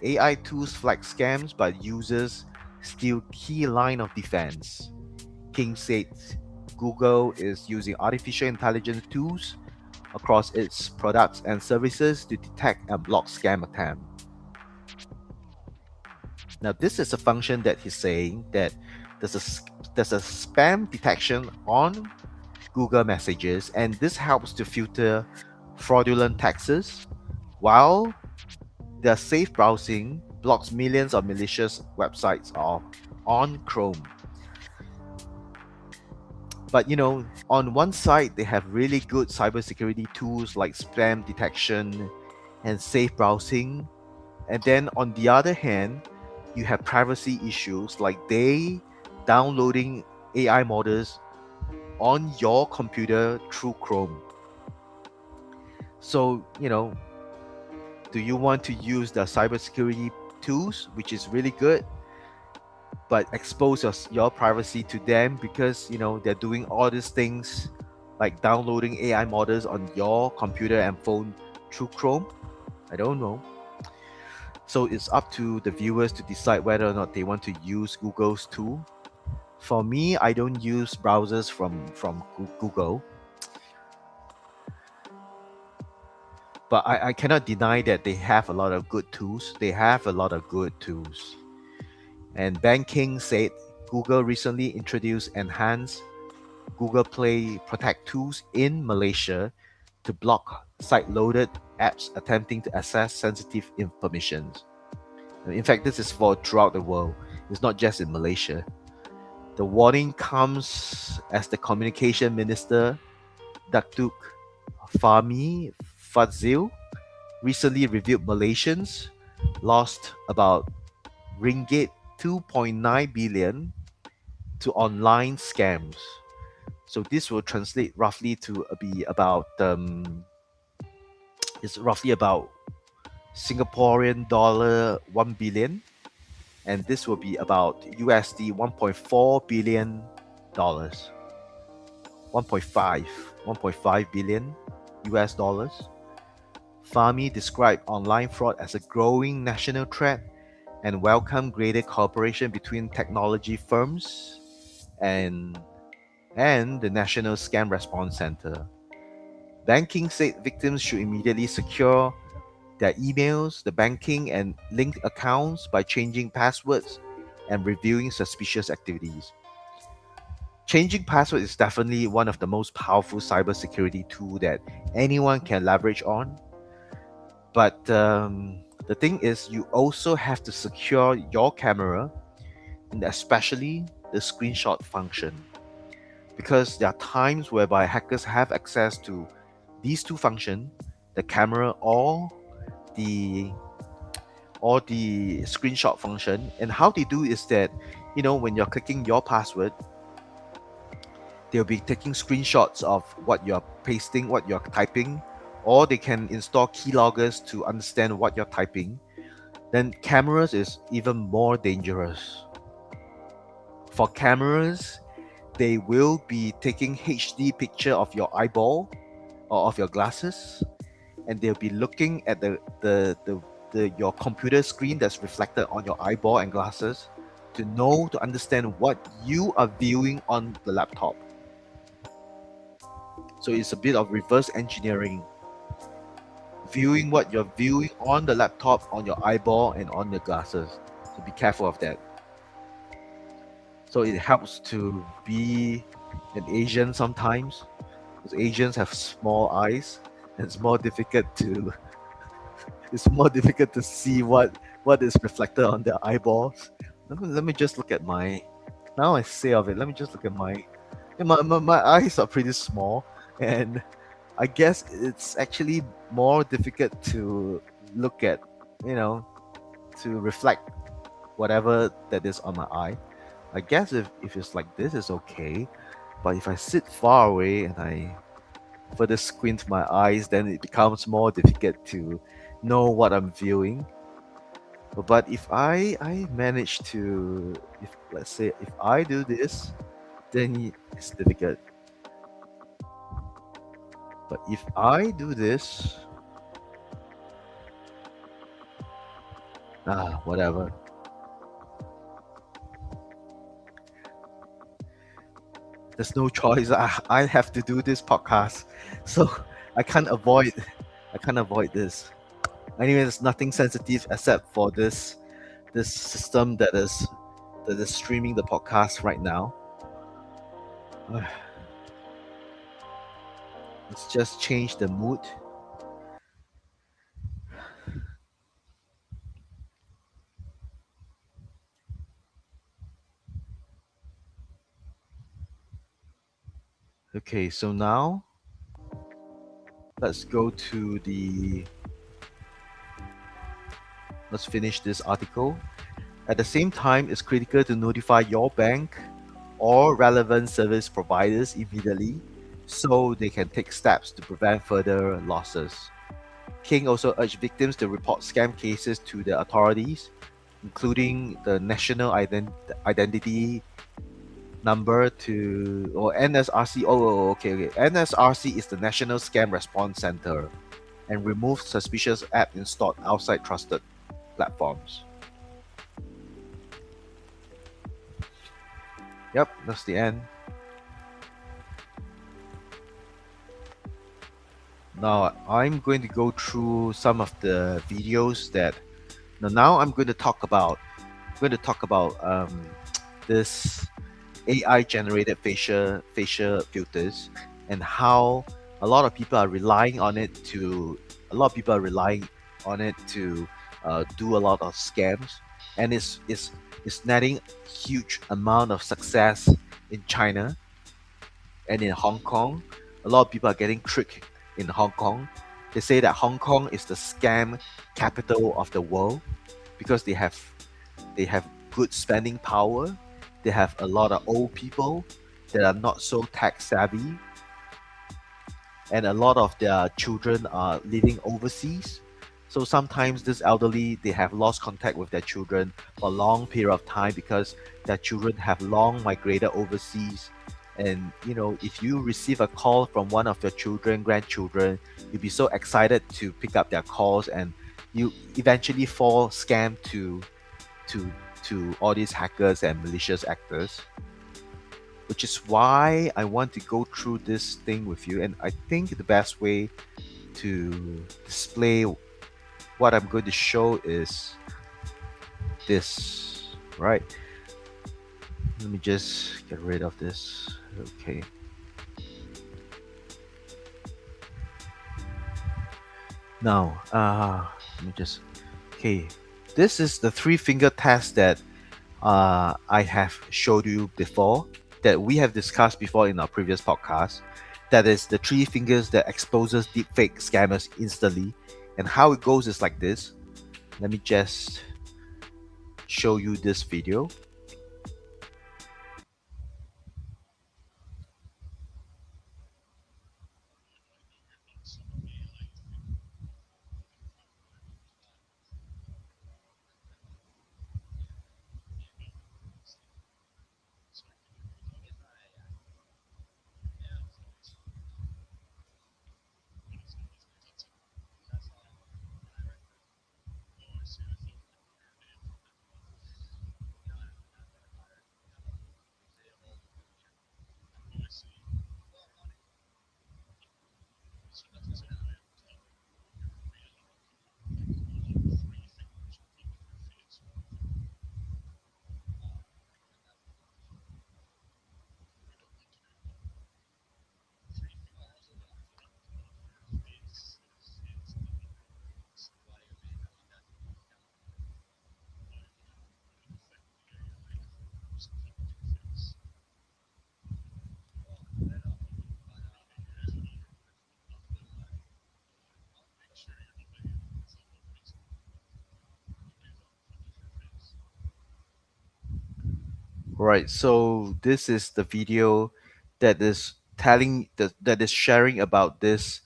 AI tools flag scams, but users still key line of defense. King said Google is using artificial intelligence tools across its products and services to detect and block scam attempts. Now, this is a function that he's saying that there's a spam detection on Google Messages, and this helps to filter fraudulent texts while there's safe browsing blocks millions of malicious websites off on Chrome. But on one side, they have really good cybersecurity tools like spam detection and safe browsing. And then on the other hand, you have privacy issues like they downloading AI models on your computer through Chrome. So, do you want to use the cybersecurity tools, which is really good, but expose your privacy to them because they're doing all these things like downloading AI models on your computer and phone through Chrome? I don't know. So it's up to the viewers to decide whether or not they want to use Google's tool. For me, I don't use browsers from Google, but I cannot deny that they have a lot of good tools. They have a lot of good tools. And Banking said Google recently introduced enhanced Google Play Protect tools in Malaysia to block site-loaded apps attempting to access sensitive information. In fact, this is for throughout the world. It's not just in Malaysia. The warning comes as the communication minister, Datuk Fahmi Fadzil, recently revealed Malaysians lost about ringgit 2.9 billion to online scams. So this will translate roughly to be about it's roughly about Singaporean dollar 1 billion, and this will be about USD 1.4 billion dollars. 1.5 billion US dollars. Fahmi described online fraud as a growing national threat and welcomed greater cooperation between technology firms and the National Scam Response Center. Banking said victims should immediately secure their emails, the banking, and linked accounts by changing passwords and reviewing suspicious activities. Changing password is definitely one of the most powerful cybersecurity tool that anyone can leverage on. But the thing is, you also have to secure your camera, and especially the screenshot function, because there are times whereby hackers have access to these two functions, the camera the or the screenshot function. And how they do is that, when you're clicking your password, they'll be taking screenshots of what you're pasting, what you're typing, or they can install keyloggers to understand what you're typing. Then cameras is even more dangerous. For cameras, they will be taking HD picture of your eyeball or of your glasses, and they'll be looking at the your computer screen that's reflected on your eyeball and glasses to understand what you are viewing on the laptop. So it's a bit of reverse engineering, viewing what you're viewing on the laptop, on your eyeball, and on your glasses. So be careful of that. So it helps to be an Asian sometimes, because Asians have small eyes, and it's more difficult to see what is reflected on their eyeballs. Let me just look at my. Now I say of it, let me just look at my. My eyes are pretty small, and I guess it's actually more difficult to look at, you know, to reflect whatever that is on my eye. I guess if it's like this, it's okay. But if I sit far away and I further squint my eyes, then it becomes more difficult to know what I'm viewing. But if I manage to, if let's say if I do this, then it's difficult. But if I do this, whatever. There's no choice. I have to do this podcast, so I can't avoid. I can't avoid this. Anyway, there's nothing sensitive except for this system that is streaming the podcast right now. Let's just change the mood. Okay, so now let's go to the let's finish this article. At the same time, it's critical to notify your bank or relevant service providers immediately so they can take steps to prevent further losses. King also urged victims to report scam cases to the authorities, including the National Identity Number to or NSRC. Okay. NSRC is the National Scam Response Center and remove suspicious app installed outside trusted platforms. Yep, that's the end. Now I'm going to go through some of the videos that now I'm going to talk about this AI generated facial filters and how a lot of people are relying on it to do a lot of scams, and it's netting huge amount of success in China and in Hong Kong. A lot of people are getting tricked in Hong Kong. They say that Hong Kong is the scam capital of the world because they have good spending power. They have a lot of old people that are not so tech savvy, and a lot of their children are living overseas. So sometimes this elderly they have lost contact with their children for a long period of time because their children have long migrated overseas. And if you receive a call from one of your children, grandchildren, you'll be so excited to pick up their calls, and you eventually fall scam to to all these hackers and malicious actors, which is why I want to go through this thing with you. And I think the best way to display what I'm going to show is this, right? Let me just get rid of this. Okay. Now, let me just. Okay, this is the three-finger test that I have showed you before, that we have discussed before in our previous podcast. That is the three fingers that exposes deepfake scammers instantly. And how it goes is like this. Let me just show you this video. Right, so this is the video that is that is sharing about this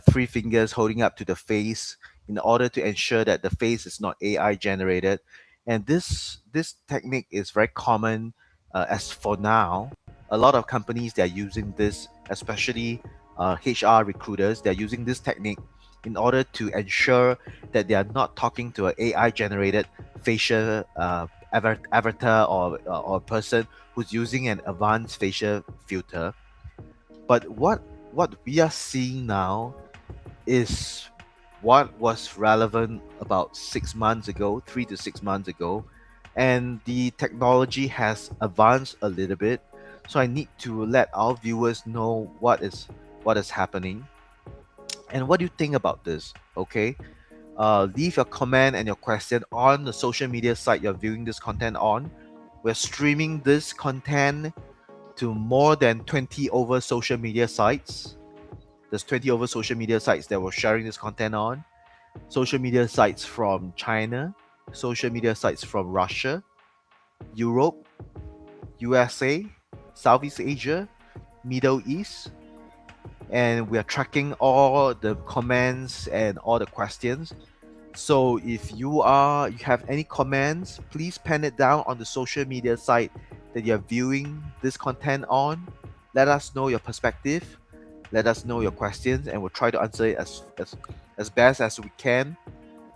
three fingers holding up to the face in order to ensure that the face is not AI generated. And this technique is very common as for now. A lot of companies they are using this, especially HR recruiters. They're using this technique in order to ensure that they are not talking to an AI generated facial avatar or person who's using an advanced facial filter. But what we are seeing now is what was relevant about 6 months ago, 3 to 6 months ago, and the technology has advanced a little bit. So I need to let our viewers know what is happening and what do you think about this. Okay, leave your comment and your question on the social media site you're viewing this content on. We're streaming this content to more than 20 over social media sites. There's 20 over social media sites that we're sharing this content on. Social media sites from China, social media sites from Russia, Europe, USA, Southeast Asia, Middle East, and we are tracking all the comments and all the questions. So if you have any comments, please pen it down on the social media site that you're viewing this content on. Let us know your perspective. Let us know your questions, and we'll try to answer it as best as we can.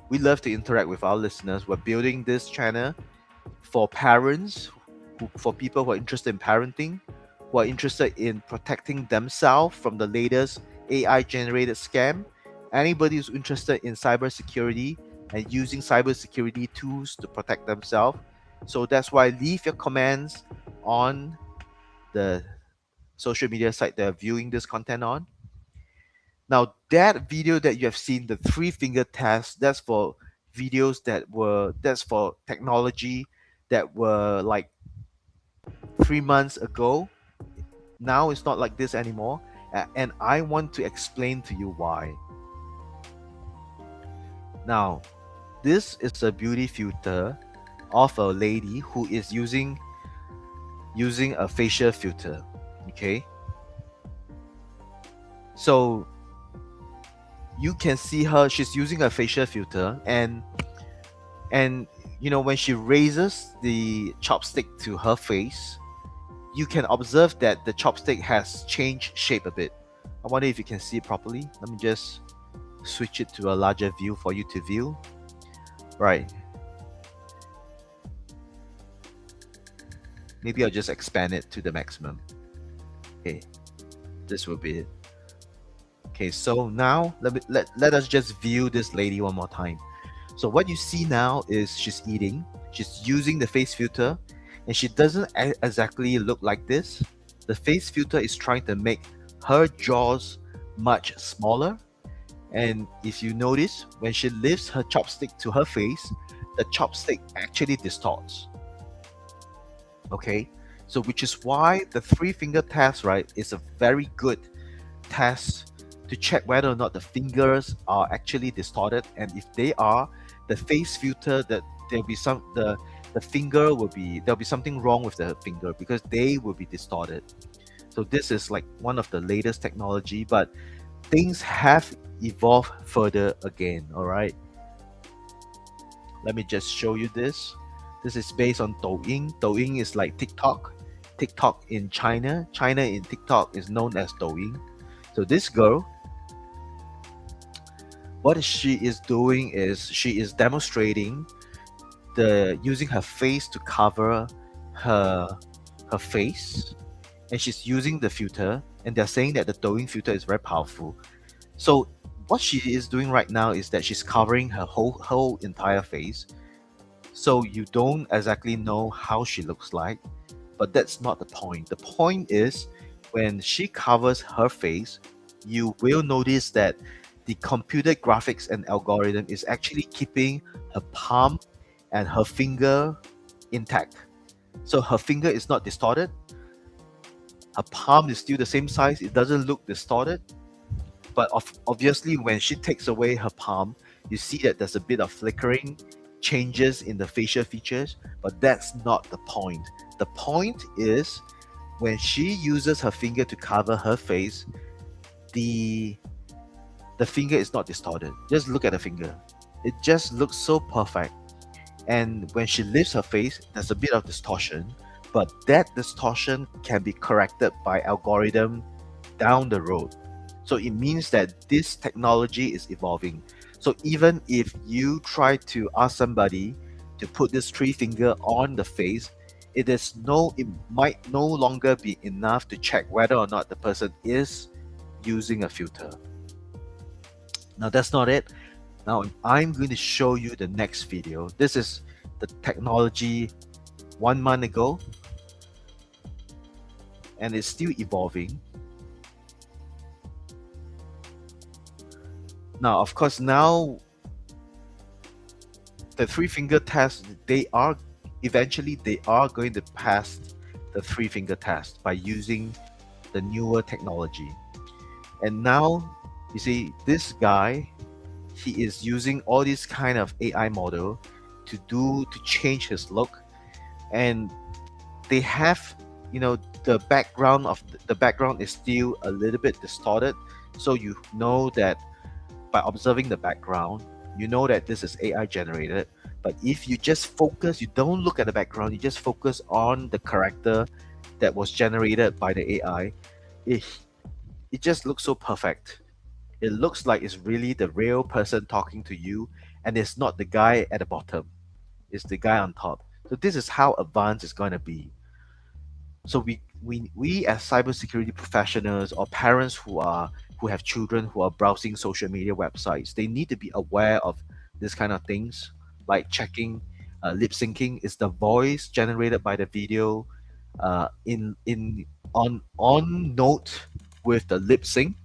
We love to interact with our listeners. We're building this channel for parents, for people who are interested in parenting, who are interested in protecting themselves from the latest AI generated scam. Anybody who's interested in cybersecurity and using cybersecurity tools to protect themselves. So that's why leave your comments on the social media site that are viewing this content on. Now, that video that you have seen, the 3-finger test, that's for videos that's for technology that were like 3 months ago. Now it's not like this anymore. And I want to explain to you why. Now, this is a beauty filter of a lady who is using a facial filter. Okay. So you can see her, she's using a facial filter, and when she raises the chopstick to her face, you can observe that the chopstick has changed shape a bit. I wonder if you can see it properly. Let me just switch it to a larger view for you to view. Right. Maybe I'll just expand it to the maximum. Okay, this will be it. Okay, so now let us just view this lady one more time. So what you see now is she's eating. She's using the face filter, and she doesn't exactly look like this. The face filter is trying to make her jaws much smaller. And if you notice, when she lifts her chopstick to her face, the chopstick actually distorts. Okay, so which is why the 3-finger test, right, is a very good test to check whether or not the fingers are actually distorted. And if they are, the face filter, that there'll be there'll be something wrong with the finger, because they will be distorted. So this is like one of the latest technology, but things have evolved further again. All right, let me just show you this. This is based on Douyin. Douyin is like TikTok. TikTok in China. China in TikTok is known as Douyin. So this girl, what she is doing is she is demonstrating using her face to cover her face, and she's using the filter, and they're saying that the Douyin filter is very powerful. So what she is doing right now is that she's covering her whole entire face, so you don't exactly know how she looks like. But that's not the point. The point is, when she covers her face, you will notice that the computer graphics and algorithm is actually keeping her palm and her finger intact. So her finger is not distorted. Her palm is still the same size. It doesn't look distorted. But obviously, when she takes away her palm, you see that there's a bit of flickering, changes in the facial features. But that's not the point. The point is, when she uses her finger to cover her face, the finger is not distorted. Just look at the finger. It just looks so perfect. And when she lifts her face, there's a bit of distortion, but that distortion can be corrected by algorithm down the road. So it means that this technology is evolving. So even if you try to ask somebody to put this 3-finger on the face, it might no longer be enough to check whether or not the person is using a filter. Now that's not it. Now I'm going to show you the next video. This is the technology 1 month ago, and it's still evolving. Now, of course, now the 3-finger test, they are going to pass the three finger test by using the newer technology. And now, you see, this guy, he is using all these kind of AI model to change his look, and they have, the background the background is still a little bit distorted, so you know that by observing the background, you know that this is AI generated. But if you just focus, you don't look at the background, you just focus on the character that was generated by the AI, it, it just looks so perfect. It looks like it's really the real person talking to you, and it's not the guy at the bottom, it's the guy on top. So this is how advanced it's going to be. So we as cybersecurity professionals or parents who have children who are browsing social media websites, they need to be aware of this kind of things, like checking lip syncing. Is the voice generated by the video in on note with the lip sync?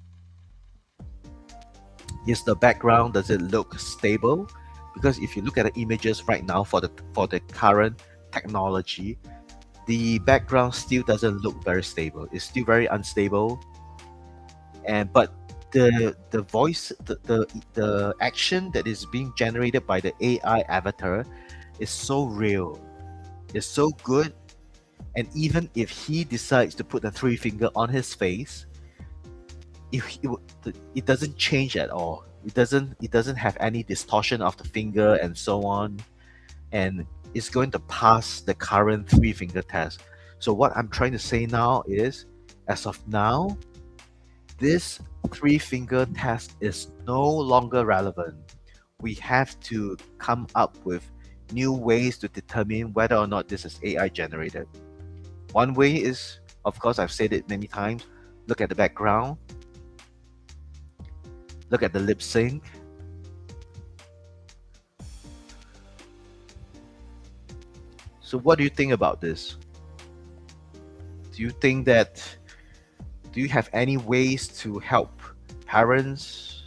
Is the background, does it look stable? Because if you look at the images right now for the current technology, the background still doesn't look very stable. It's still very unstable. And but the voice, the action that is being generated by the AI avatar is so real. It's so good. And even if he decides to put the three finger on his face, it doesn't change at all. It doesn't have any distortion of the finger and so on, and it's going to pass the current three finger test. So what I'm trying to say now is, as of now, this three finger test is no longer relevant. We have to come up with new ways to determine whether or not this is AI generated. One way is, of course, I've said it many times, look at the background, look at the lip sync. So what do you think about this? Do you have any ways to help parents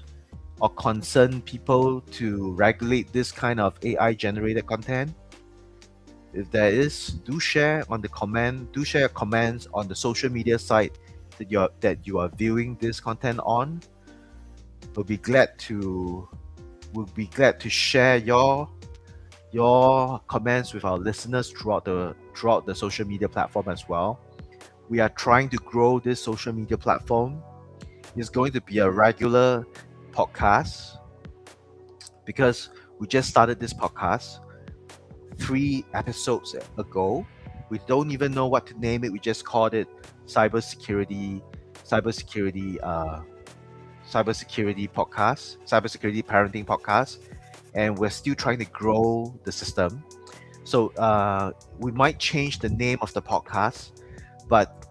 or concerned people to regulate this kind of AI generated content? If there is, do share your comments on the social media site that you are viewing this content on. We'll be glad to share your comments with our listeners throughout the social media platform as well. We are trying to grow this social media platform. It's going to be a regular podcast because we just started this podcast 3 episodes ago. We don't even know what to name it. We just called it cybersecurity podcast, cybersecurity parenting podcast, and we're still trying to grow the system. So we might change the name of the podcast, but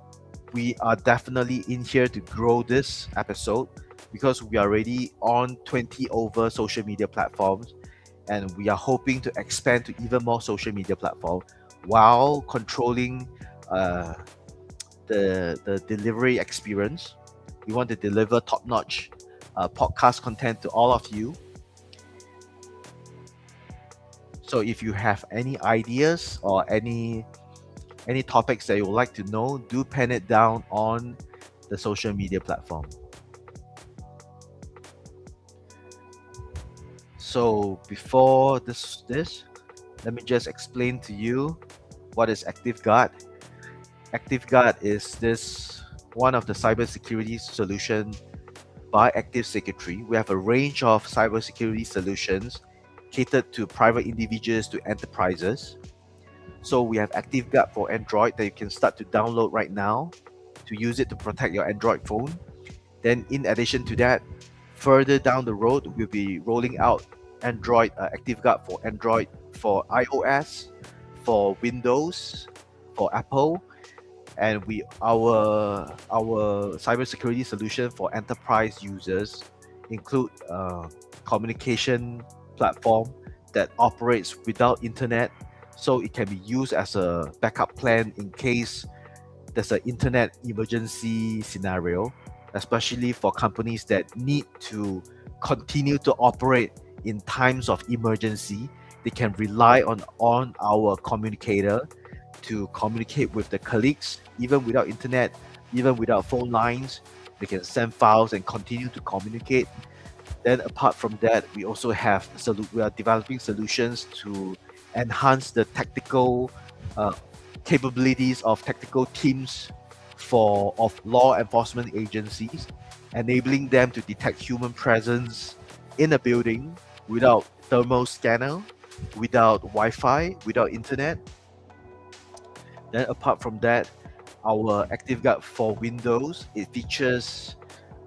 we are definitely in here to grow this episode because we are already on 20 over social media platforms, and we are hoping to expand to even more social media platforms while controlling the delivery experience. We want to deliver top-notch podcast content to all of you. So if you have any ideas or any topics that you would like to know, do pen it down on the social media platform. So before this, let me just explain to you what is ActiveGuard. ActiveGuard is this one of the cybersecurity solution by Circuitry. We have a range of cybersecurity solutions catered to private individuals to enterprises. So we have ActiveGuard for Android that you can start to download right now to use it to protect your Android phone. Then in addition to that, further down the road, we'll be rolling out ActiveGuard for Android, for iOS, for Windows, for Apple, and our cybersecurity solution for enterprise users include communication platform that operates without internet, so it can be used as a backup plan in case there's an internet emergency scenario, especially for companies that need to continue to operate in times of emergency. They can rely on our communicator to communicate with the colleagues, even without internet, even without phone lines. They can send files and continue to communicate. Then apart from that, we also have we are developing solutions to enhance the tactical uh, capabilities of tactical teams of law enforcement agencies, enabling them to detect human presence in a building without thermal scanner, without Wi-Fi, without internet. Then apart from that, our ActiveGuard for Windows, it features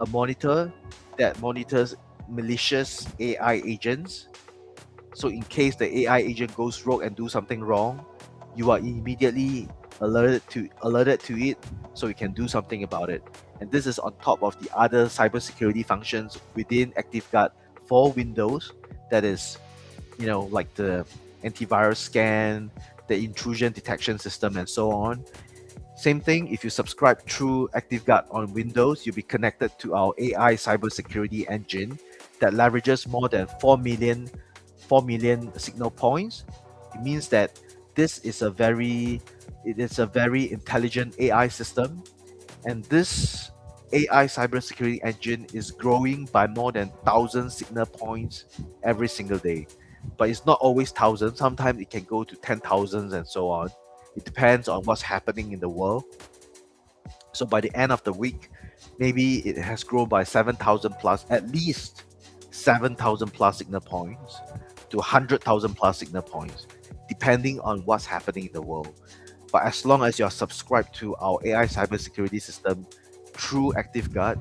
a monitor that monitors malicious AI agents. So in case the AI agent goes rogue and do something wrong, you are immediately alerted to it, so you can do something about it. And this is on top of the other cybersecurity functions within ActiveGuard for Windows. That is, like the antivirus scan, the intrusion detection system, and so on. Same thing, if you subscribe through ActiveGuard on Windows, you'll be connected to our AI cybersecurity engine that leverages more than 4 million signal points. It means that it is a very intelligent AI system, and this AI cybersecurity engine is growing by more than 1,000 signal points every single day. But it's not always thousands. Sometimes it can go to 10,000 and so on. It depends on what's happening in the world. So by the end of the week, maybe it has grown by 7,000 plus, at least 7,000 plus signal points to 100,000 plus signal points, depending on what's happening in the world. But as long as you're subscribed to our AI cybersecurity system through ActiveGuard,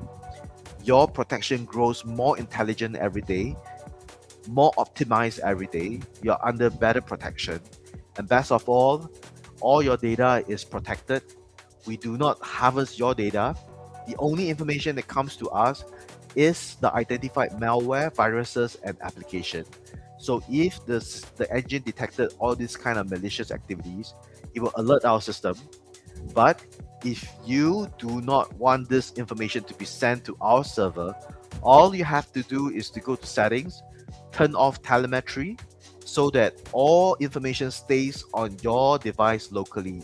your protection grows more intelligent every day, more optimized every day. You're under better protection. And best of all your data is protected. We do not harvest your data. The only information that comes to us is the identified malware, viruses, and application. So if the engine detected all these kind of malicious activities, it will alert our system. But if you do not want this information to be sent to our server, all you have to do is to go to settings, turn off telemetry, so that all information stays on your device locally.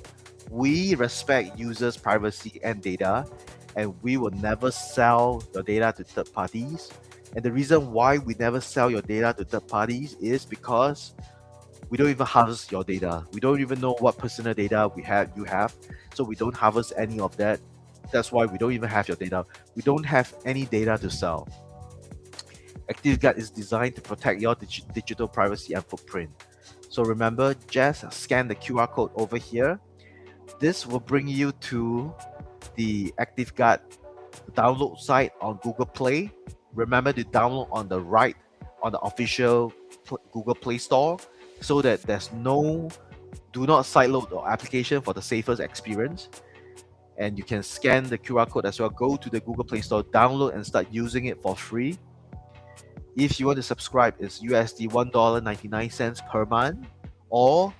We respect users' privacy and data, and we will never sell your data to third parties. And the reason why we never sell your data to third parties is because we don't even harvest your data. We don't even know what personal data you have, so we don't harvest any of that. That's why we don't even have your data. We don't have any data to sell. ActiveGuard is designed to protect your digital privacy and footprint. So remember, just scan the QR code over here. This will bring you to the ActiveGuard download site on Google Play. Remember to download on the right on the official Google Play Store, so that there's do not sideload or application for the safest experience. And you can scan the QR code as well. Go to the Google Play Store, download, and start using it for free. If you want to subscribe, it's USD $1.99 per month, or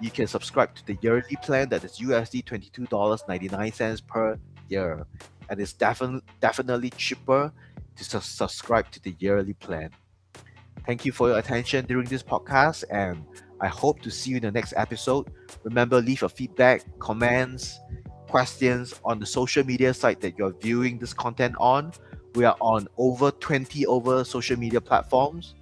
you can subscribe to the yearly plan that is USD $22.99 per year, and it's definitely cheaper to subscribe to the yearly plan. Thank you for your attention during this podcast, and I hope to see you in the next episode. Remember, leave your feedback, comments, questions on the social media site that you're viewing this content on. We are on over 20 social media platforms.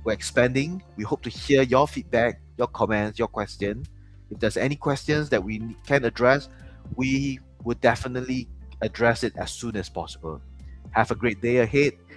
We're expanding. We hope to hear your feedback, your comments, your questions. If there's any questions that we can address, we would definitely address it as soon as possible. Have a great day ahead.